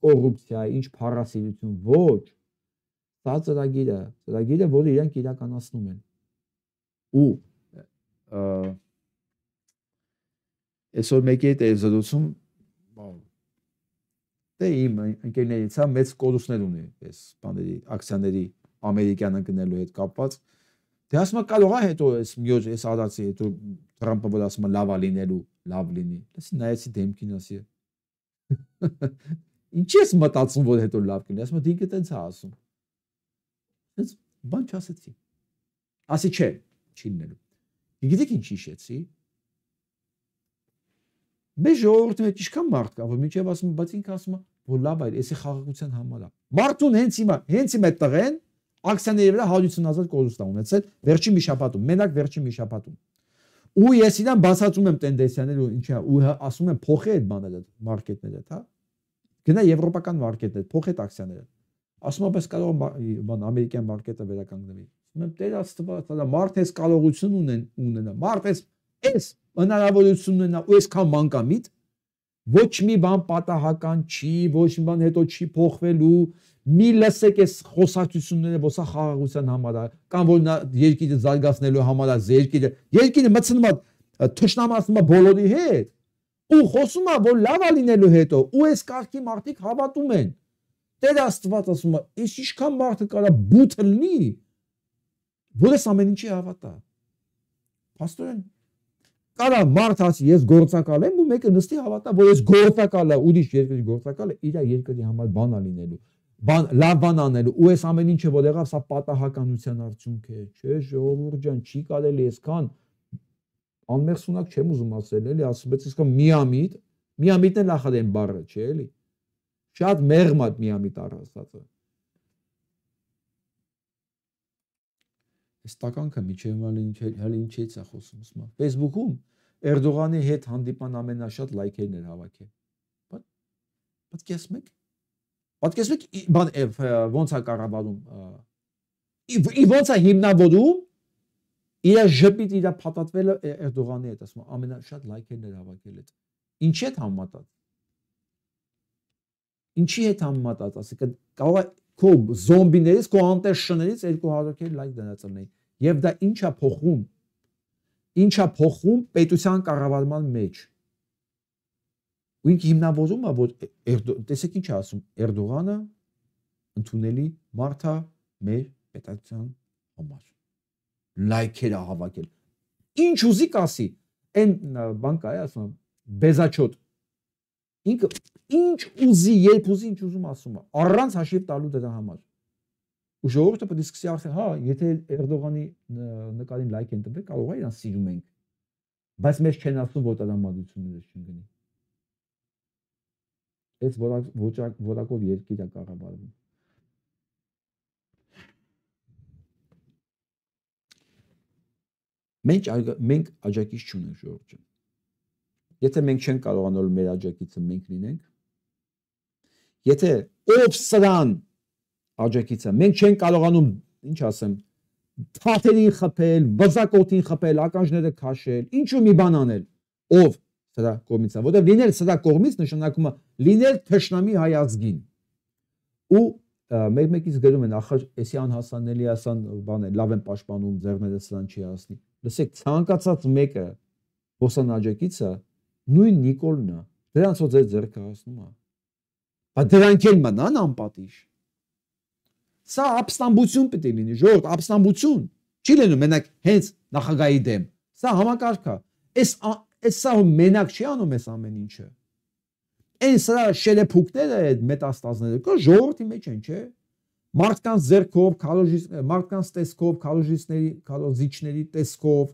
կոռուպցիա, ինչ փառասիրություն, ոչ։ Սա ծրագիրը, որը իրանք իրականացնում են։ Ու այսօր մեկի հետ է զրուցում, դե իմ ընկերներից է մեծ կորուստներ ունի այս բաների, ակցիաների ամերիկյան ընկնելու հետ կապված։ Դե ասում է կարող է հետո այս արածի հետո Թրամփը որ ասում է լավ է լինելու, լավ լինի։ Լսի նայեցի դեմքին ասի։ Ինչի՞ ես մտածում որ հետո լավ կլինի, ասում է դինքը տենց է ասում։ Այս բան չասեցի։ Ասի չէ, չի լինելու։ Գիտեք ինչ հիշեցի։ Մեր ժողովրդի մեջ ինչքան մարդ կա, որ մինչև ասում է, բայց ինքը ասում է, որ լավ է, էսի խաղաղության համար է։ Մարդուն հենց հիմա տղեն ակցիաների վրա 150,000 կորուստ է ունեցել վերջին մի շաբաթում, մենակ վերջին մի շաբաթում։ Ու ես իրան բացատրում եմ տենդենսիաները ու ինչա, ու ասում եմ փոխի այդ բաները, մարքետները, հա։ Գնա եվրոպական մարքետներ, փոխի այդ ակցիաները։ Ասում եմ, բայց կարող բան ամերիկյան մարքետը վերականգնվի։ Ասում եմ, Տեր Աստված, մարդ էս կարողություն ունենա, մարդ էս հնարավորությունն ունենա ու այսքան մանկամիտ, ոչ մի բան պատահական չի, ոչ մի բան հետո չի փոխվելու, մի լսեք այս խոսակցությունները, որ սա խաղաղության համար է, կամ որ նա երկիրը զարգացնելու համար է, երկիրը մտցնում է թշնամացնում է բոլորի հետ, ու խոսում է, որ լավ է լինելու հետո, ու այս կարգի մարդիկ հավատում են։ Տեր Աստված ասում է, այս ինչքան մարդը կարա բութ լինի, որ այս ամեն ինչի հավատա։ Փաստորեն կարա մարդ ասի, ես գործակալ եմ, ու մեկը նստի հավատա, որ ես գործակալը, ուրիշ երկրի գործակալը իր երկրի համար բան է լինելու, լավ բան անելու, ու այս ամեն ինչը որ եղավ, սա պատահականության արդյունք է, չէ, ժողովուրդ ջան, չի կարելի այսքան անմեղսունակ չեմ ուզում ասել, էլի, ասում ես այսքան միամիտն էլ ախր են բառը, չէ, էլի։ Շատ մեղմ է միամիտ ասածը։ Այս տականքը միջև հələ ինչից է խոսում, ասում է Facebook-ում Էրդողանի հետ հանդիպան ամենաշատ լայքերն էր հավաքել։ Պատկերացնեք, բան ոնց է կառավարում, ոնց է հիմնավորում իր ժպիտ իր փաթաթվելը Էրդողանի հետ, ասում է ամենաշատ լայքերն էր հավաքել այդ։ Ինչի հետ համեմատած։ Ինչի հետ համեմատած, ասեք, կարող է քո զոմբիներից, քո անտերշներից 200 լայք դնացնեի։ Եվ դա ինչա փոխում պետության կառավարման մեջ։ Ու ինքը հիմնավորում է, որ տեսեք ինչ է ասում, Էրդողանը ընդունելի մարդ է մեր պետության համար։ Լայքեր է հավաքել։ Ինչ ուզի կասի, այն բան կա, ասում բեզաչոտ։ Ինքը ինչ ուզի, երբ ուզի, ինչ ուզում ասում է, առանց հաշիվ տալու դրա համար։ Ու ժողովուրդը պետք է սկսի ասել, հա, եթե Էրդողանի նկարին լայք են տվել, կարող է իրան սիրում ենք։ Բայց մեզ չեն ասում, որ տրամադրությունները չընկնի։ Այս որակով երկիր է կառավարվում։ Մենք աջակից չունենք ժողովուրդ ջան։ Եթե մենք չենք կարողանալ մեր աջակիցը մենք լինենք, եթե ով սրան աջակիցը, մենք չենք կարողանում, ինչ ասեմ, թաթերին խփել, բզակոտին խփել, ականջները քաշել, ինչու մի բան անել, ով սրա կողմից է, որտեղ լինել սրա կողմից նշանակում է լինել թշնամի հայ ազգին։ Ու մեր մեկից գրում են, ախր էսի անհասանելի ասան բան է, լավ են պաշտպանում, ձեռները սրան չի հասնի։ Լսեք, ցանկացած մեկը ոսան աջակիցը նույն Նիկոլն է, դրանցով ձեր ձեռքը հասնում է։ Բայց դրանք էլ մնան անպատիժ։ Սա ապստամբություն պետք է լինի, ժողովուրդ, ապստամբություն։ Չի լինում մենակ հենց նախագահի դեմ։ Սա համակարգ է։ Այս սա մենակ չի անում այս ամեն ինչը։ Այն սրա շերեփուկները, այդ մետաստազները, կա ժողովրդի մեջ են, չէ՞։ Մարդկանց ձեռքով, մարդկանց տեսքով, քարոզիչների տեսքով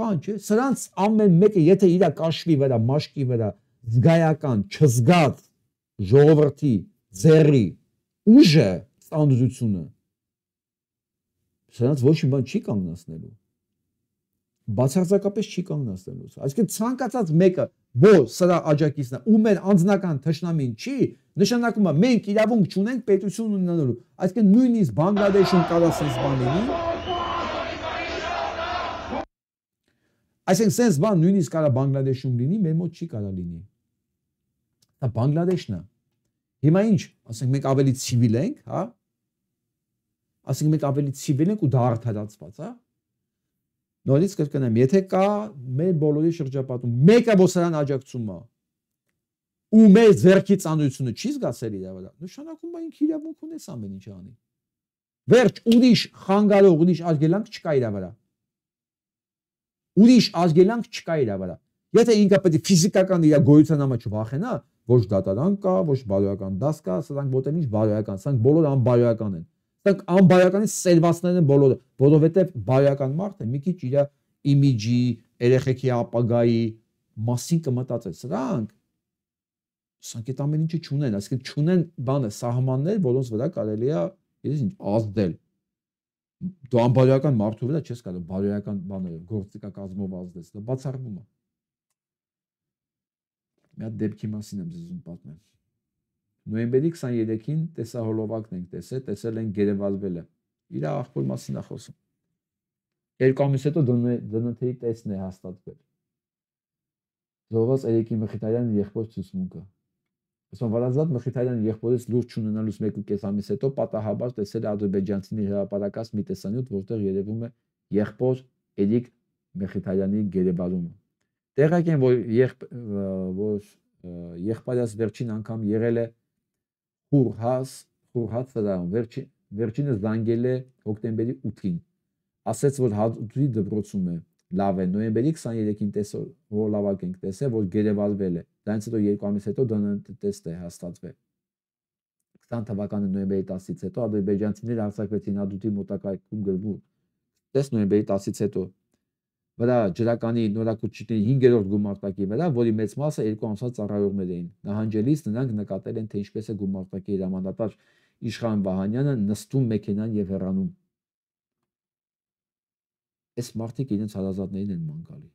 կան, չէ՞։ Սրանց ամեն մեկը եթե իր կաշվի վրա, մաշկի վրա զգայական, չզգած ժողովրդի ձեռի ուժը, ծանրությունը, սրանց ոչ մի բան չի կանգնացնելու։ Բացարձակապես չի կանգնացնելու։ Այսինքն ցանկացած մեկը, որ սրա աջակիցն է, ու մեր անձնական թշնամին չի, նշանակում է մենք իրավունք չունենք պետություն ունենալու։ Այսինքն նույնիսկ Բանգլադեշում կարող sense բան լինի։ Այսինքն sense բան նույնիսկ կարող Բանգլադեշում լինի, մեր մոտ չի կարող լինի։ Դա Բանգլադեշն է։ Հիմա ինչ, ասենք մենք ավելի ցիվիլ ենք, հա։ Ասենք մենք ավելի ցիվիլ ենք ու դա արդարացված, հա։ Նորից կրկնեմ, եթե կա մեր բոլորի շրջապատում մեկը որ սրան աջակցում է ու մեր ձեռքի ծանրությունը չի զգացել իր վրա, նշանակում է ինքը իրավունք ունես ամեն ինչ անի։ Վերջ, ուրիշ խանգարող, ուրիշ արգելանք չկա իր վրա։ Ուրիշ արգելանք չկա իր վրա։ Եթե ինքը պետք է ֆիզիկական իր գոյության համար չվախենա, ոչ դատարան կա, ոչ բարոյական դաս կա, սրանք ոտեն ինչ բարոյական, սրանք բոլորը անբարոյական են։ Սրանք անբարոյականի սերվածներն են բոլորը, որովհետև բարոյական մարդը մի քիչ իր իմիջի, երեխեքի ապագայի մասին կմտածել։ Սրանք այդ ամեն ինչը չունեն, այսինքն չունեն բանը սահմաններ, որոնց վրա կարելի է ինչ ազդել։ Դու անբարոյական մարդու վրա չես կարող բարոյական բաներով, գործիքակազմով ազդես, դա բացառվում է։ Մի հատ դեպքի մասին եմ զզում պատմեմ։ Նոյեմբերի 23-ին տեսահոլովակն ենք տեսել ենք գերեվարվելը։ Իր աղբոր մասին է խոսում։ Երկու ամիս հետո ԴՆԹ-ի տեսն է հաստատվել։ Զոհված Էրիկի Մխիթարյանի եղբոր ցուցմունքը։ Ասում Վարազատ Մխիթարյանի եղբորից լուրջ չունենալուց 1.5 ամիս հետո պատահաբար տեսել է ադրբեջանցիների հրապարակած մի տեսանյութ, որտեղ երևում է եղբոր Էրիկ Մխիթարյանի գերեվարումը։ Տեղակ են, որ եղբայրս վերջին անգամ եղել է Խուրհաց սրահում, վերջինը զանգել է հոկտեմբերի 8-ին, ասեց, որ հատուտի դպրոցում է, լավ է, նոյեմբերի 23-ին հոլովակ ենք տեսել, որ գերեվարվել է, դրանից հետո 2 ամիս հետո ԴՆԹ տեստ է հաստատվել։ 20 թվականի նոյեմբերի 10-ից հետո ադրբեջանցիները հարձակվեցին հատուտի մոտակայքում գրվում տես նոյեմբերի 10-ից հետո վրա ջրականի նորակուչիկների 5-րդ գումարտակի վրա, որի մեծ մասը 2 ամսած ծառայողներ էին։ Նահանջելիս նրանք նկատել են, թե ինչպես է գումարտակի հրամանատար Իշխան Վահանյանը նստում մեքենան եւ հեռանում։ Այս մարդիկ իրենց հարազատներին են ման գալի։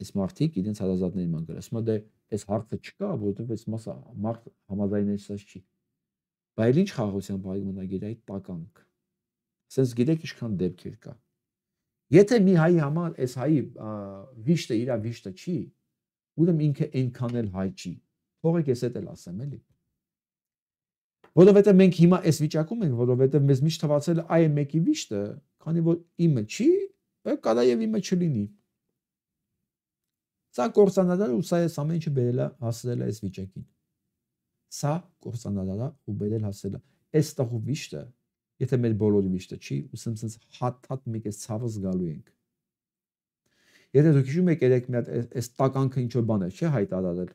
Այս մարդիկ իրենց հարազատներին ման գալի։ Ասում են դե այս հարցը չկա, որովհետեւ այս մասը մարդ համաձայնեցած չի։ Բայց ինչ խաղաղության բայ մնագիրայի տականք։ Սենց գիտեք ինչքան դեպքեր կա։ Եթե մի հայի համար այս հայի վիշտը իր վիշտը չի, ուրեմն ինքը այնքան էլ հայ չի։ Թողեք ես էլ ասեմ, էլի։ Որովհետև մենք հիմա այս վիճակում ենք, որովհետև մեզ միշտ թվացել է այ մեկի վիշտը, քանի որ իմը չի, կարա եւ իմը չլինի։ Սա կործանարար ու սա այս ամեն ինչը բերել է հասցրել է այս վիճակին։ Սա կործանարար ու բերել հասցրել է։ Այս տղու վիշտը, եթե մեր բոլորի վիշտը չի, ուսեմ sense հատ մեկ այս ցավը զգալու ենք։ Եթե դուք հիշում եք երեք մի հատ այս տականքը ինչ որ բան է, չէ՞ հայտարարել։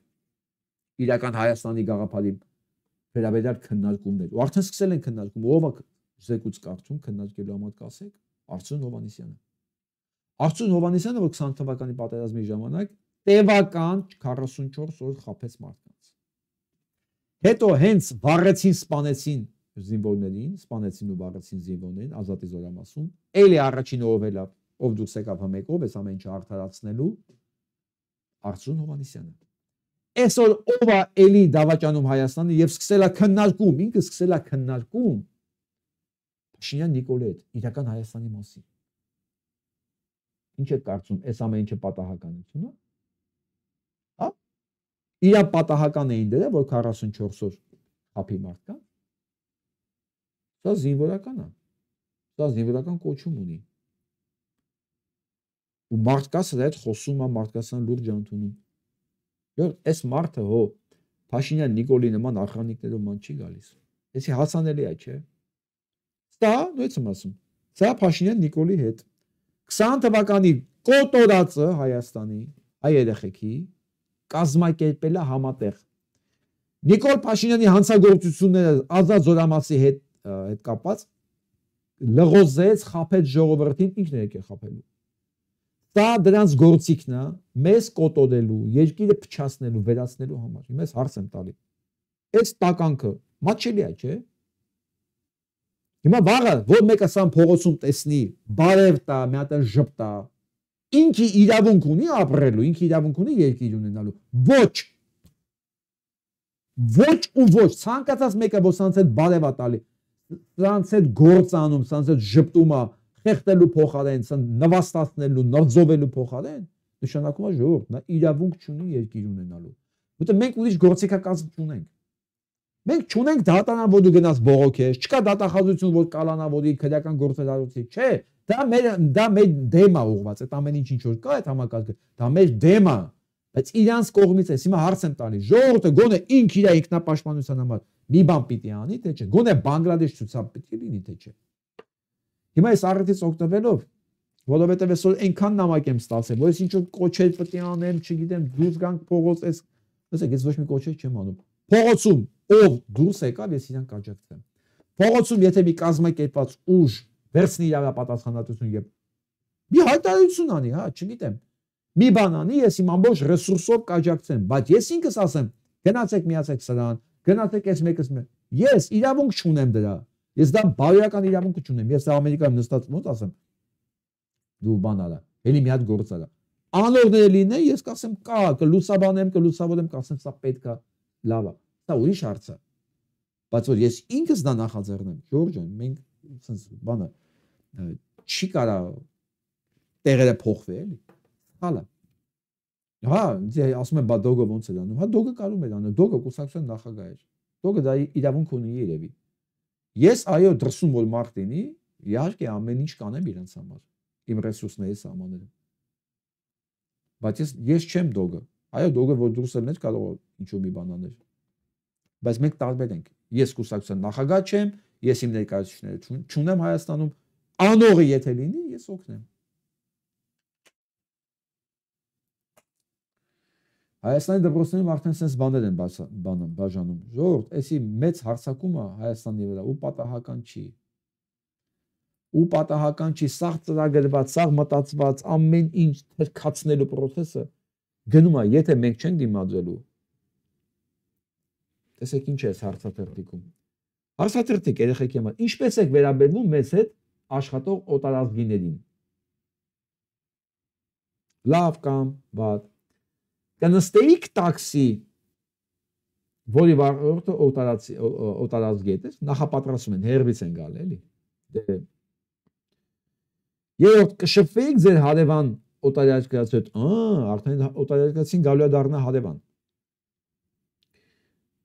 Իրական Հայաստանի գաղափարի վերաբերյալ քննարկումներ։ Ու արդեն սկսել են քննարկում, ով է զեկույց կարդում քննարկելու համար կասեք, Արծրուն Հովհաննիսյանը։ Արծրուն Հովհաննիսյանը, որ 20 թվականի պատերազմի ժամանակ տևական 44 օր խաբեց մարդկանց։ Հետո հենց վառեցին, սպանեցին զինվորներին, սպանեցին ու վառեցին զինվորներին Ազատի զորամասում։ Էլի առաջին ով ելավ, ով դուրս եկավ համեկով, այս ամեն ինչը արդարացնելու Արծրուն Հովհաննիսյանը։ Այսօր ով է էլի դավաճանում Հայաստանը եւ սկսել է քննարկում, ինքը սկսել է քննարկում Փաշինյան Նիկոլի հետ իրական Հայաստանի մասին։ Ինչ է կարծում, այս ամեն ինչը պատահականություն է։ Հա։ Իրա պատահական էին դրել, որ 44 օր խափի մարդկան։ Սա զինվորական է։ Սա զինվորական կոչում ունի։ Ու մարդկաս հետ խոսում է, մարդկասան լուրջ ընդունում։ Որ այս մարդը հո Փաշինյան Նիկոլի նման ախրանիկներով ման չի գալիս։ Էսի հասանելի է, չէ։ Սա, նույնց եմ ասում։ Սա Փաշինյան Նիկոլի հետ 20 թվականի կոտորածը Հայաստանի հայ երեխեքի կազմակերպել է համատեղ։ Նիկոլ Փաշինյանի հանցագործությունները Ազատ զորամասի հետ կապած լղոզեց, խափեց ժողովրդին, ինքն է եկել խափելու։ Սա դրանց գործիքն է մեզ կոտորելու, երկիրը փչացնելու, վերացնելու համար։ Մեզ հարց եմ տալի։ Այս տականքը մատչելի է, չէ՞։ Հիմա վաղը որ մեկը սամ փողոցում տեսնի, բարև տա, մի հատ ժպտա, ինքի իրավունք ունի ապրելու, ինքի իրավունք ունի երկիր ունենալու։ Ոչ ու ոչ, ցանկացած մեկը որ սանց հետ բարև է տալի, սանց հետ գործ անում, սանց հետ ժպտում է, խեղդելու փոխարեն, նվաստացնելու, նրձովելու փոխարեն, նշանակում է ժողովուրդ, նա իրավունք չունի երկիր ունենալու։ Որտեղ մենք ուրիշ գործիքակազմ չունենք։ Մենք չունենք դատանան, որ դու գնաս բողոքես, չկա դատախազություն, որ կալանա, որ քրեական գործելարություն, չէ, դա մեր դեմ է ուղղված, այդ ամեն ինչ որ կա, այդ համակարգը, դա մեր դեմ է, բայց իրանց կողմից է, հիմա հարց եմ տալի, ժողովուրդը գոնե ինք իր ինքնապաշտպանության համար մի բան պիտի անի, թե չէ, գոնե Բանգլադեշ ցուցակ պիտի լինի, թե չէ։ Հիմա այս առիթից օգտվելով, որովհետև այսօր այնքան նամակ եմ ստացել, որ ես ինչ որ կոչեր պիտի անեմ, չգիտեմ, դուրս գանք փողոց, այս լսեք, ես ոչ մի կոչեր չեմ անում։ Փողոցում ով դուրս եկավ, ես իրան կաջակցեմ։ Փողոցում եթե մի կազմակերպված ուժ վերցնի իր պատասխանատվություն եւ մի հայտարարություն անի, հա, չգիտեմ, մի բան անի, ես իմ ամբողջ ռեսուրսով կաջակցեմ, բայց ես ինքս ասեմ, գնացեք միացեք սրան, գնացեք այս մեկս մե։ Ես իրավունք չունեմ դրա։ Ես դա բարոյական իրավունք չունեմ։ Ես Ամերիկայում նստած ոնց ասեմ, դու բան արա, էլի մի հատ գործ արա։ Անորները լինեն, ես կասեմ կա, կլուսաբանեմ, կլուսավորեմ, կասեմ սա պետք է, լավ է։ Դա ուրիշ հարց է։ Բայց որ ես ինքս դա նախաձեռնեմ, Ժորժ ջան, մենք sense բանը չի կարա տեղերը փոխվի, էլի։ Հալա։ Հա, ասում եմ, բա դոգը ոնց է անում։ Հա, դոգը կարում է անել, դոգը կուսակցության նախագահ էր։ Դոգը դա իրավունք ունի երևի։ Ես այո դրսում որ մարդ լինի, իհարկե ամեն ինչ կանեմ իրենց համար, իմ ռեսուրսների սահմաններում։ Բայց ես չեմ դոգը։ Այո, դոգը որ դուրս ելներ կարող է ինչ-որ մի բան անել։ Բայց մենք տարբեր ենք։ Ես կուսակցության նախագահ չեմ, ես իմ ներկայացուցիչները չունեմ Հայաստանում, անողը եթե լինի, ես օգնեմ։ Հայաստանի դպրոցներում արդեն sense բաներ են բաժանում։ Ժողովուրդ, էսի մեծ հարձակումը Հայաստանի վրա ու պատահական չի։ Ու պատահական չի, սաղ ծրագրված, սաղ մտածված, ամեն ինչ թրքացնելու process-ը գնում է, եթե մենք չենք դիմադրելու։ Տեսեք ինչ է հարցաթերթիկում։ Հարցաթերթիկ երեխեքի համար ինչպես եք վերաբերվում մեզ հետ աշխատող օտարազգիներին։ Լավ կամ վատ։ Կնստեիք տաքսի, որի վարորդը օտարազգի է, նախապատրաստում են, հերվից են գալ, էլի։ Երորդ կշփվեիք ձեր հարևան օտարերկրացու հետ, արդեն օտարերկրացին գալու է դառնա հարևան։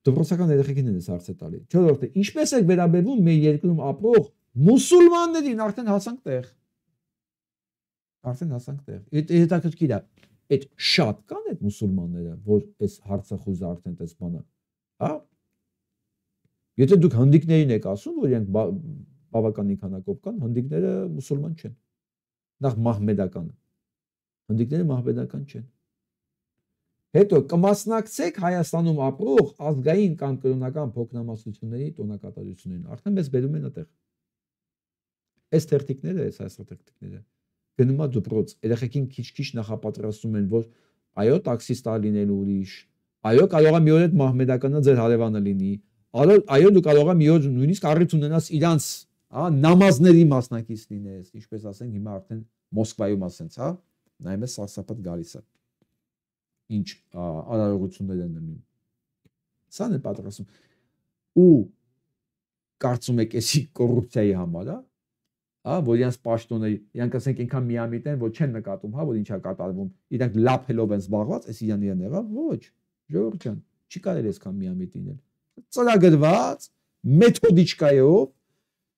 Դպրոցական երեխեքին են հարցը տալի։ Չորրորդը, ինչպես եք վերաբերվում մեր երկրում ապրող մուսուլմաններին, արդեն հասանք տեղ։ Արդեն հասանք տեղ։ Հետաքրքիր է, այդ շատ կան այդ մուսուլմանները, որ այս հարցախույզը արդեն այս բանը, հա։ Եթե դուք հնդիկներին եք ասում, որ իրենք բավականին քանակով կան, հնդիկները մուսուլման չեն։ Նախ մահմեդական։ Հնդիկները մահմեդական չեն։ Հետո կմասնակցեք Հայաստանում ապրող ազգային կամ կրոնական փոքրամասնությունների տոնակատարություններին։ Արդեն մեզ բերում են այդտեղ։ Այս թերթիկները, այս հայաստանթերթիկները գնում է դպրոց, երեխեքին քիչ-քիչ նախապատրաստում են, որ այո, տաքսիստ լինելու ուրիշ, այո, կարող է մի օր այդ մահմեդականը ձեր հարևանը լինի, այո դու կարող ես մի օր նույնիսկ առիթ ունենաս իրանց նամազների մասնակից լինես, ինչպես ասենք հիմա արդեն Մոսկվայում ասենց, հա, նայում ես սարսափատ գալիս է։ Ինչ արարողություններ են լինում։ Սա է պատրաստում։ Ու կարծում եք էսի կոռուպցիայի համար, որ իրանց պաշտոնը, իրանք ասենք այնքան միամիտ են, որ չեն նկատում, հա, որ ինչա կատարվում, իրանք լափելով են զբաղված, էս իրան եղավ, ոչ, ժողովուրդ ջան, չի կարելի այսքան միամիտ լինել։ Ծրագրված մեթոդիկայով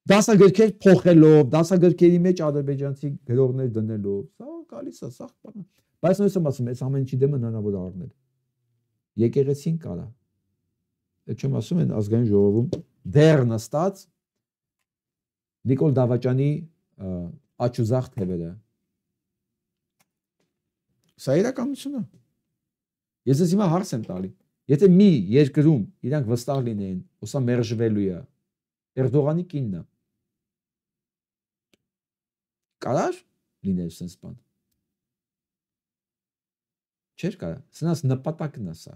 դասագրքեր փոխելով, դասագրքերի մեջ ադրբեջանցի գրողներ դնելով, սա գալիս է, սա բան։ Բայց նույնիսկ եմ ասում, այս ամեն ինչի դեմը հնարավոր առնել։ Եկեղեցին կարա։ Այդ չեմ ասում են ազգային ժողովում դեռ նստած Նիկոլ Դավաճանի աչուզախ թևերը։ Սա իրականությունն է։ Ես ես հիմա հարց եմ տալի։ Եթե մի երկրում իրանք վստահ լինեին, որ սա մերժվելու է, Էրդողանի կինն է։ Կարար լինել sense բան։ Չէր կարա։ Սրանց նպատակն է սա։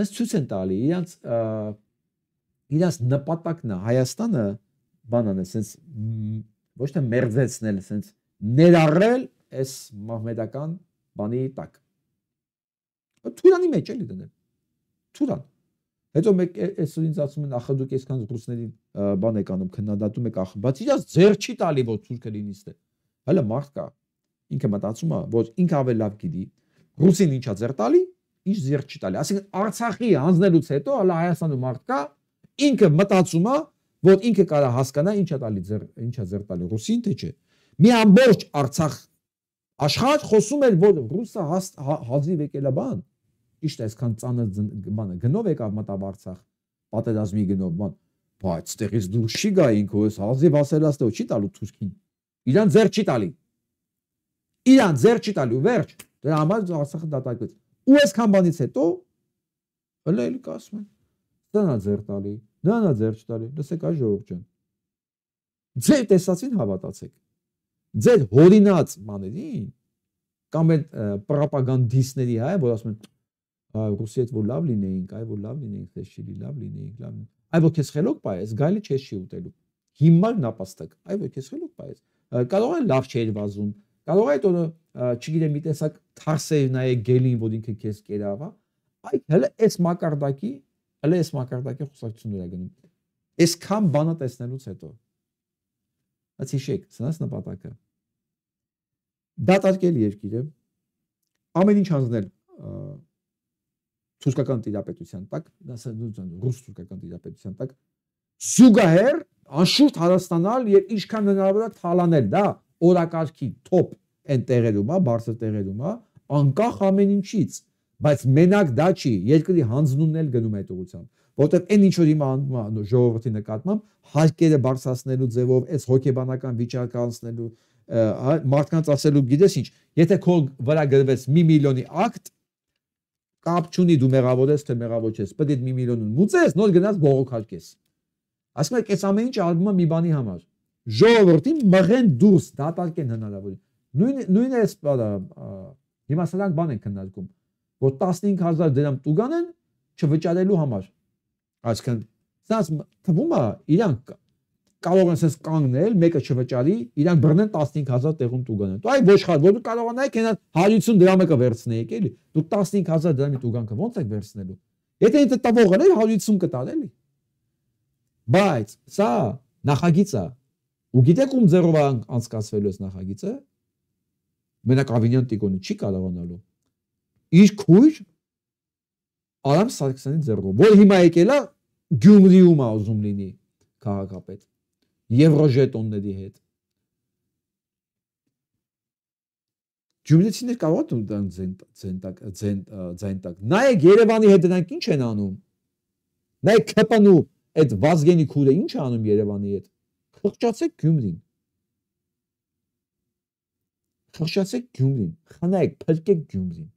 Այս ցույց են տալի իրանց նպատակն է Հայաստանը բանան է sense ոչ թե մերձեցնել, sense ներառել այս մահմեդական բանի տակ։ Թուրանի մեջ էլի դնել։ Թուրան։ Հետո մեկ այսօր ինձ ասում են ախր դուք այսքան ռուսների բան եք անում, քննադատում եք ախր, բայց իրանց ձեռ չի տալի որ թուրքը լինիստը։ Հələ մարդ կա։ Ինքը մտածում է, որ ինքը ավելի լավ գիտի։ Ռուսին ինչա ձեռ տալի, ինչ ձեռ չի տալի։ Այսինքն Արցախի հանձնելուց հետո հələ Հայաստանում մարդ կա, ինքը մտածում է, որ ինքը կարա հասկանա ինչա տալի ինչա ձեռ տալի ռուսին թե չէ։ Մի ամբողջ Արցախ աշխարհ խոսում էր, որ ռուսը հազիվ եկել է բան։ Ճիշտ է, այսքան ծանր բանը գնով եկավ մտավ Արցախ, պատերազմի գնով բան, բայց տեղից դուրս չի գա ինքը, այս հազիվ ասելաստը չի տալու թուրքին։ Իրան ձեռ չի տալի։ Իրան ձեռ չի տալու, վերջ։ Դրա համար Արցախը դատարկվեց։ Ու այսքան բանից հետո հələ կասում են, դրանա ձեռ տալի, դրանա ձեռ չտալի, լսեք այ ժողովուրդ ջան։ Ձեր տեսածին հավատացեք։ Ձեր հորինած բաներին կամ այդ պրոպագանդիստների հայ, որ ասում են Ռուսի հետ որ լավ լինեինք, այ որ լավ լինեինք, թե չի լավ լինեինք, լավ։ Այ որ քեզ խելոք պայես, գալի չես չի ուտելու։ Հիմար նապաստակ, այ որ քեզ խելոք պայես։ Կարող է լավ չէր վազում, կարող է տոնը, չգիտեմ, մի տեսակ թարսեր նայե գելին, որ ինքը քեզ կերավ, այ հələ այս մակարդակի խոսակցություններ է գնում։ Այսքան բանը տեսնելուց հետո։ Բայց հիշեք, սրանց նպատակը դատարկել երկիրը, ամեն ինչ հանձնել թուրքական տիրապետության տակ, ռուս թուրքական տիրապետության տակ, զուգահեռ անշուշտ հարստանալ եւ ինչքան հնարավոր է թալանել, դա օրակարգի top այն տեղերում է, բարձր տեղերում է, անկախ ամեն ինչից, բայց մենակ դա չի, երկրի հանձնումն էլ գնում այդ ուղղությամբ, որտեղ այն ինչ որ հիմա ժողովրդի նկատմամբ հարկերը բարձրացնելու ձևով, այս հոգեբանական վիճակը անցնելու, մարդկանց ասելու գիտես ինչ, եթե քո վրա գրվեց 1 միլիոնի ակտ, կապ չունի դու մեղավոր ես թե մեղավոր չես, պետք է 1 միլիոնն մուծես, նոր գնաս բողոքարկես։ Ասում եք, այս ամեն ինչ արվում է մի բանի համար։ Ժողովրդին մղեն դուրս, դատարկեն հնարավոր։ Նույնը էս հիմա սրանք բան են քննարկում, որ 15000 դրամ տուգան են չվճարելու համար։ Այսինքն, սրանց թվում է իրանք կարող են sense կանգնել, մեկը չվճարի, իրանք բռնեն 15000 տեղում տուգան են։ Դու այ ոչխար, որ դու կարողանայիք այնա 150 դրամը կվերցնեիք, էլի։ Դու 15000 դրամի տուգանքը ո՞նց եք վերցնելու։ Եթե ինձ տվողն էր 150 կտար, էլի։ Բայց սա նախագիծ է։ Ու գիտեք ում ձեռով անցկացվելու է նախագիծը։ Մենակ Ավինյան Տիկոնը չի կարողանալու։ Իր քույր Արամ Սարգսյանի ձեռով, որ հիմա եկել է Գյումրիում է ուզում լինի քաղաքապետ։ Եվրոժետոնների հետ։ Գյումրիցիներ կարող են դրանք ձայն տակ։ Նայեք Երևանի հետ դրանք ինչ են անում։ Նայեք ԿՊՆ-ու այդ Վազգենի քուրը ինչ է անում Երևանի հետ։ Խղճացեք Գյումրին։ Խղճացեք Գյումրին։ Խնայեք, փրկեք Գյումրին։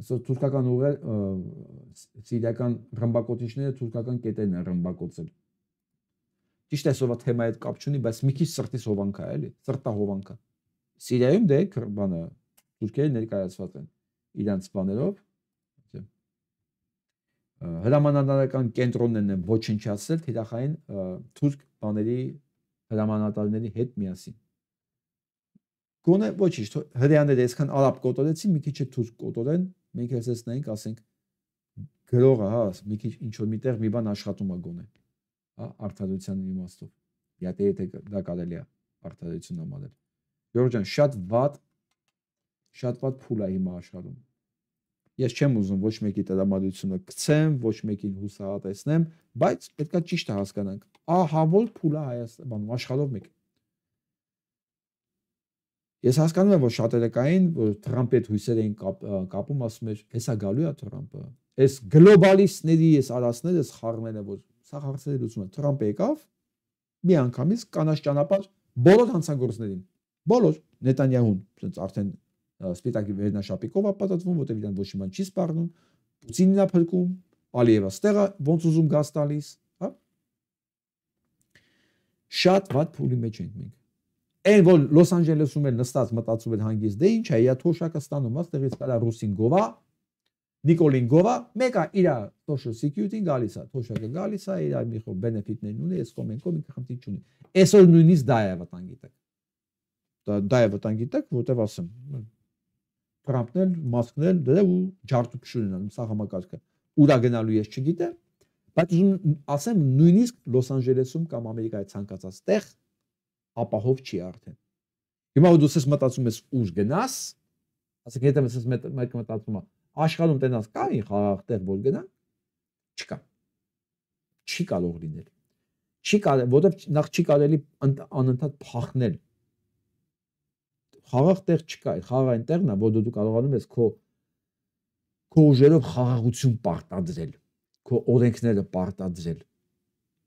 Այսօր թուրքական ուղեր սիրիական ռմբակոծիչները թուրքական կետերն են ռմբակոծել։ Ճիշտ է, սովա թեմայի հետ կապ չունի, բայց մի քիչ սրտի հովանք է, էլի, սրտա հովանք է։ Սիրիայում դե բանը թուրքերը ներկայացված են իրանց բաներով հրամանատարական կենտրոններն են ոչնչացրել թիրախային թուրք բաների հրամանատարների հետ միասին գոնե ոչինչ հрьяաները այսքան արաբ կոտորեցին մի քիչ է թուրք կոտորեն մենք ես նայենք ասենք գրողը հա մի քիչ ինչ որ միտեղ մի բան աշխատում է գոնե հա արդարության իմաստով եթե դա կարելի է արդարություն համարել Գյորգ ջան շատ վատ փուլ է հիմա աշխարհում ես չեմ ուզում ոչ մեկի տրամադրությունը գցեմ ոչ մեկին հուսահատեցնեմ բայց պետքա ճիշտ հասկանանք ահա որ փուլ է Հայաստանում աշխարհով մեկ Ես հասկանում եմ որ շատերը կային որ Թրամփի հետ հույսեր էին կապում ասում էր հեսա գալու է Թրամփը այս գլոբալիստների այս արածները այս խառները որ սա հարցերը լուծում են Թրամփը եկավ մի անգամից կանաչ ճանապարհ բոլոր հանցագործներին բոլոր Նետանյահուն ասենց արդեն սպիտակի վերնաշապիկով ապատատվում որտեղ իրան ոչ մի բան չի սպառնում Պուտինին է փրկում Ալիևը ստեղը ոնց ուզում գազ տալիս հա շատ վատ փուլի մեջ ենք մենք Այն որ Լոս Անջելեսում էլ նստած մտածում էր հանգիստ դե ինչ է իա թոշակը ստանում աստեղից կարա ռուսին գովա Նիկոլին գովա մեկը իր social security-ին գալիս է թոշակը գալիս է իր մի խոր benefit-ներն ունի այս կոմենկով ինքը խնդիր չունի այսօր նույնիսկ դա է վտանգի տակ դա է վտանգի տակ որտեվ ասեմ Թրամփն էլ Մասկն էլ դե ու ջարդուփշուրն անում սա համակարգը ուրա գնալու ես չգիտեմ բայց ասեմ նույնիսկ Լոս Անջելեսում կամ Ամերիկայի ցանկացած տեղ ապահով չի արդեն հիմա ու դու ես մտածում ես ուր գնաս ասենք եթե ես մեկը մտածում է աշխարհում տենաս կա ի խաղաղ տեղ որ գնա չկա չի կարող լինել չի կարող որովհետև նախ չի կարելի անընդհատ փախնել խաղաղ տեղ չկա խաղաղային տեղն է որ դու կարողանում ես քո ուժերով խաղաղություն պարտադրել քո օրենքները պարտադրել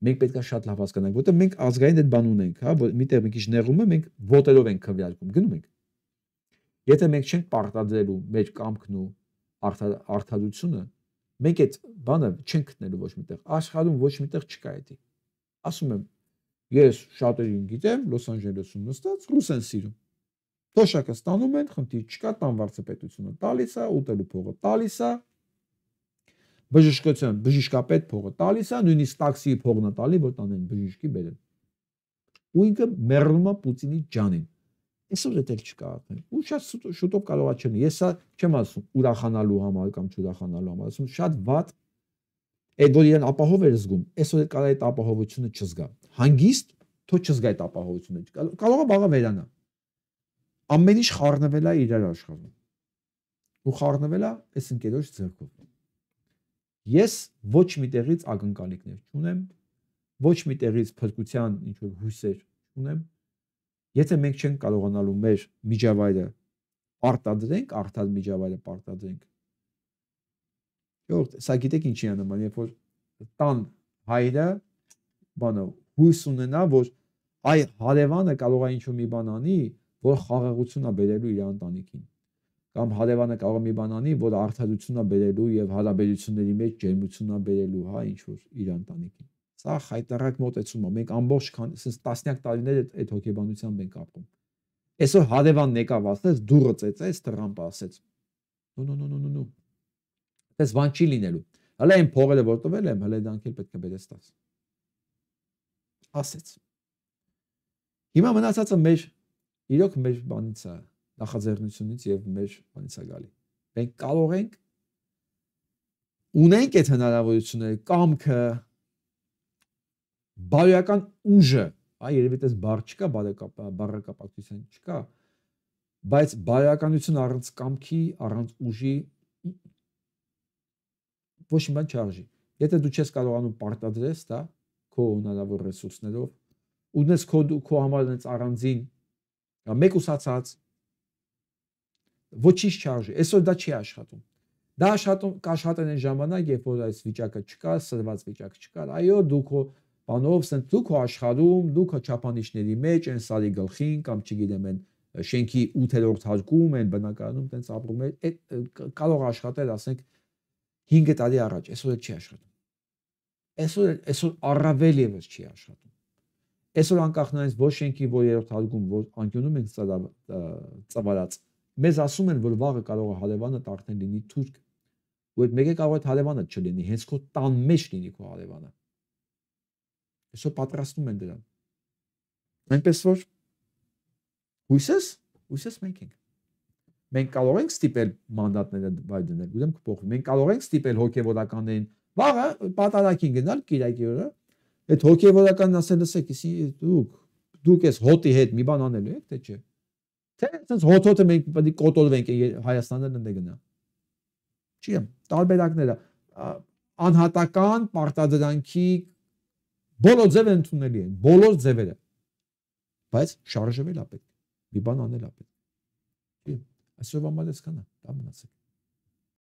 մենք պետք է շատ լավ հասկանանք որտեղ մենք ազգային այդ բան ունենք հա որ միտեղ մի քիչ նեղում է մենք ոտերով ենք քվեարկում գնում ենք եթե մենք չենք պարտադրելու մեր կամքն ու արդարությունը մենք այդ բանը չենք գտնելու ոչ միտեղ աշխարհում ոչ միտեղ չկա դա ասում եմ ես շատերին գիտեմ Լոս Անջելեսում նստած ռուս են սիրում թոշակը ստանում են խնդիր չկա տան վարչապետությունը տալիս է ուտելու փողը տալիս է բժշկապետ փողը տալիս է նույնիսկ տաքսիի փողն է տալի որ տանեն բժիշկի բերեն ու ինքը մեռնում է Պուտինի ջանին այսօր դա չկա արդեն ու շատ շուտով կարող է չլինի ես սա չեմ ասում ուրախանալու համար կամ չուրախանալու համար ասում շատ վատ այդ որ իրեն ապահով էր զգում այսօր կարող է այդ ապահովությունը չզգա հանգիստ թող չզգա այդ ապահովությունը կարող է բաղա վերանա ամեն ինչ խառնվել է իրար աշխարհում ու խառնվել է այս ընկերոջ ձեռքով Ես ոչ մի տեղից ակնկալիքներ չունեմ, ոչ մի տեղից փրկության ինչ որ հույսեր չունեմ։ Եթե մենք չենք կարողանալու մեր միջավայրը պարտադրենք, արդար միջավայրը պարտադրենք։ Եվ սա գիտեք ինչի է նման, երբ որ տան հայրը բանը հույս ունենա, որ այ հարևանը կարող է ինչ-որ մի բան անի, որ խաղաղություն է բերելու իր ընտանիքին։ Կամ հարևանը կարող է մի բան անի, որ արդարություն է բերելու եւ հարաբերությունների մեջ ջերմություն է բերելու, հա, ինչ որ իր ընտանիքին։ Սա խայտարակ մոտեցում է։ Մենք ամբողջ ասես տասնյակ տարիներ այդ հոգեբանությամբ ենք ապրում։ Այսօր հարևանն եկավ ասեց, դուրը ծեծեց, Թրամփը ասեց։ No։ Այս բան չի լինելու։ Հələ այն փողերը որ տվել եմ, հələ դրանք էլ պետք է բերես տաս։ Ասեց։ Հիմա մնացածը մեր իրոք մեր բանից է, նախաձեռնությունից եւ մեր բանից է գալի։ Մենք կարող ենք ունենք այդ հնարավորությունները, կամքը, բարոյական ուժը, երևի դες բառ չկա, բառակապակցություն չկա, բայց բարոյականություն առանց կամքի, առանց ուժի ոչ մի բան չարժի։ Եթե դու չես կարողանում պարտադրես, դա քո հնարավոր ռեսուրսներով, ու դες քո համար այնց առանձին մեկուսացած ոչինչ չարժի։ Այսօր դա չի աշխատում։ Դա կաշխատեն այն ժամանակ, երբ որ այս վիճակը չկա, սրված վիճակ չկա։ Այո, դու քո բանով, դու քո աշխարհում, դու քո չափանիշների մեջ, այն սարի գլխին կամ չգիտեմ, այն շենքի 8-րդ հարկում, այն բնակարանում տենց ապրում է, կարող աշխատել, ասենք 5 տարի առաջ, այսօր չի աշխատում։ Այսօր առավել եւս չի աշխատում։ Այսօր անկախ նրանից ոչ շենքի, որ 3-րդ հարկում, որ անկյունում ենք ծավալած մեզ ասում են, որ վաղը կարող է հարևանը տակնել լինի թուրք, ու այդ մեկը կարող է հարևանը չլինի, հենց քո տան մեջ լինի քո հարևանը։ Այսօր պատրաստում են դրան։ Այնպես որ հույսս մենք ենք։ Մենք կարող ենք ստիպել մանդատները վայր դնել, ուրեմն կփոխվի։ Մենք կարող ենք ստիպել հոգևորականներին վաղը պատարագին գնալ Կիրակի օրը, այդ հոգևորականն ասել, լսեք, դուք այս հոտի հետ մի բան անելու եք, թե չէ։ Թե այսպես հոթոթը մենք պետք է կոտորվենք Հայաստանը գնա։ Չի եմ, տարբերակները անհատական պարտադրանքի բոլոր ձևերը ընդունելի են, բոլոր ձևերը։ Բայց շարժվել է պետք։ Մի բան անել է պետք։ Այսօրվա համար էսքան է, դա մնացեք։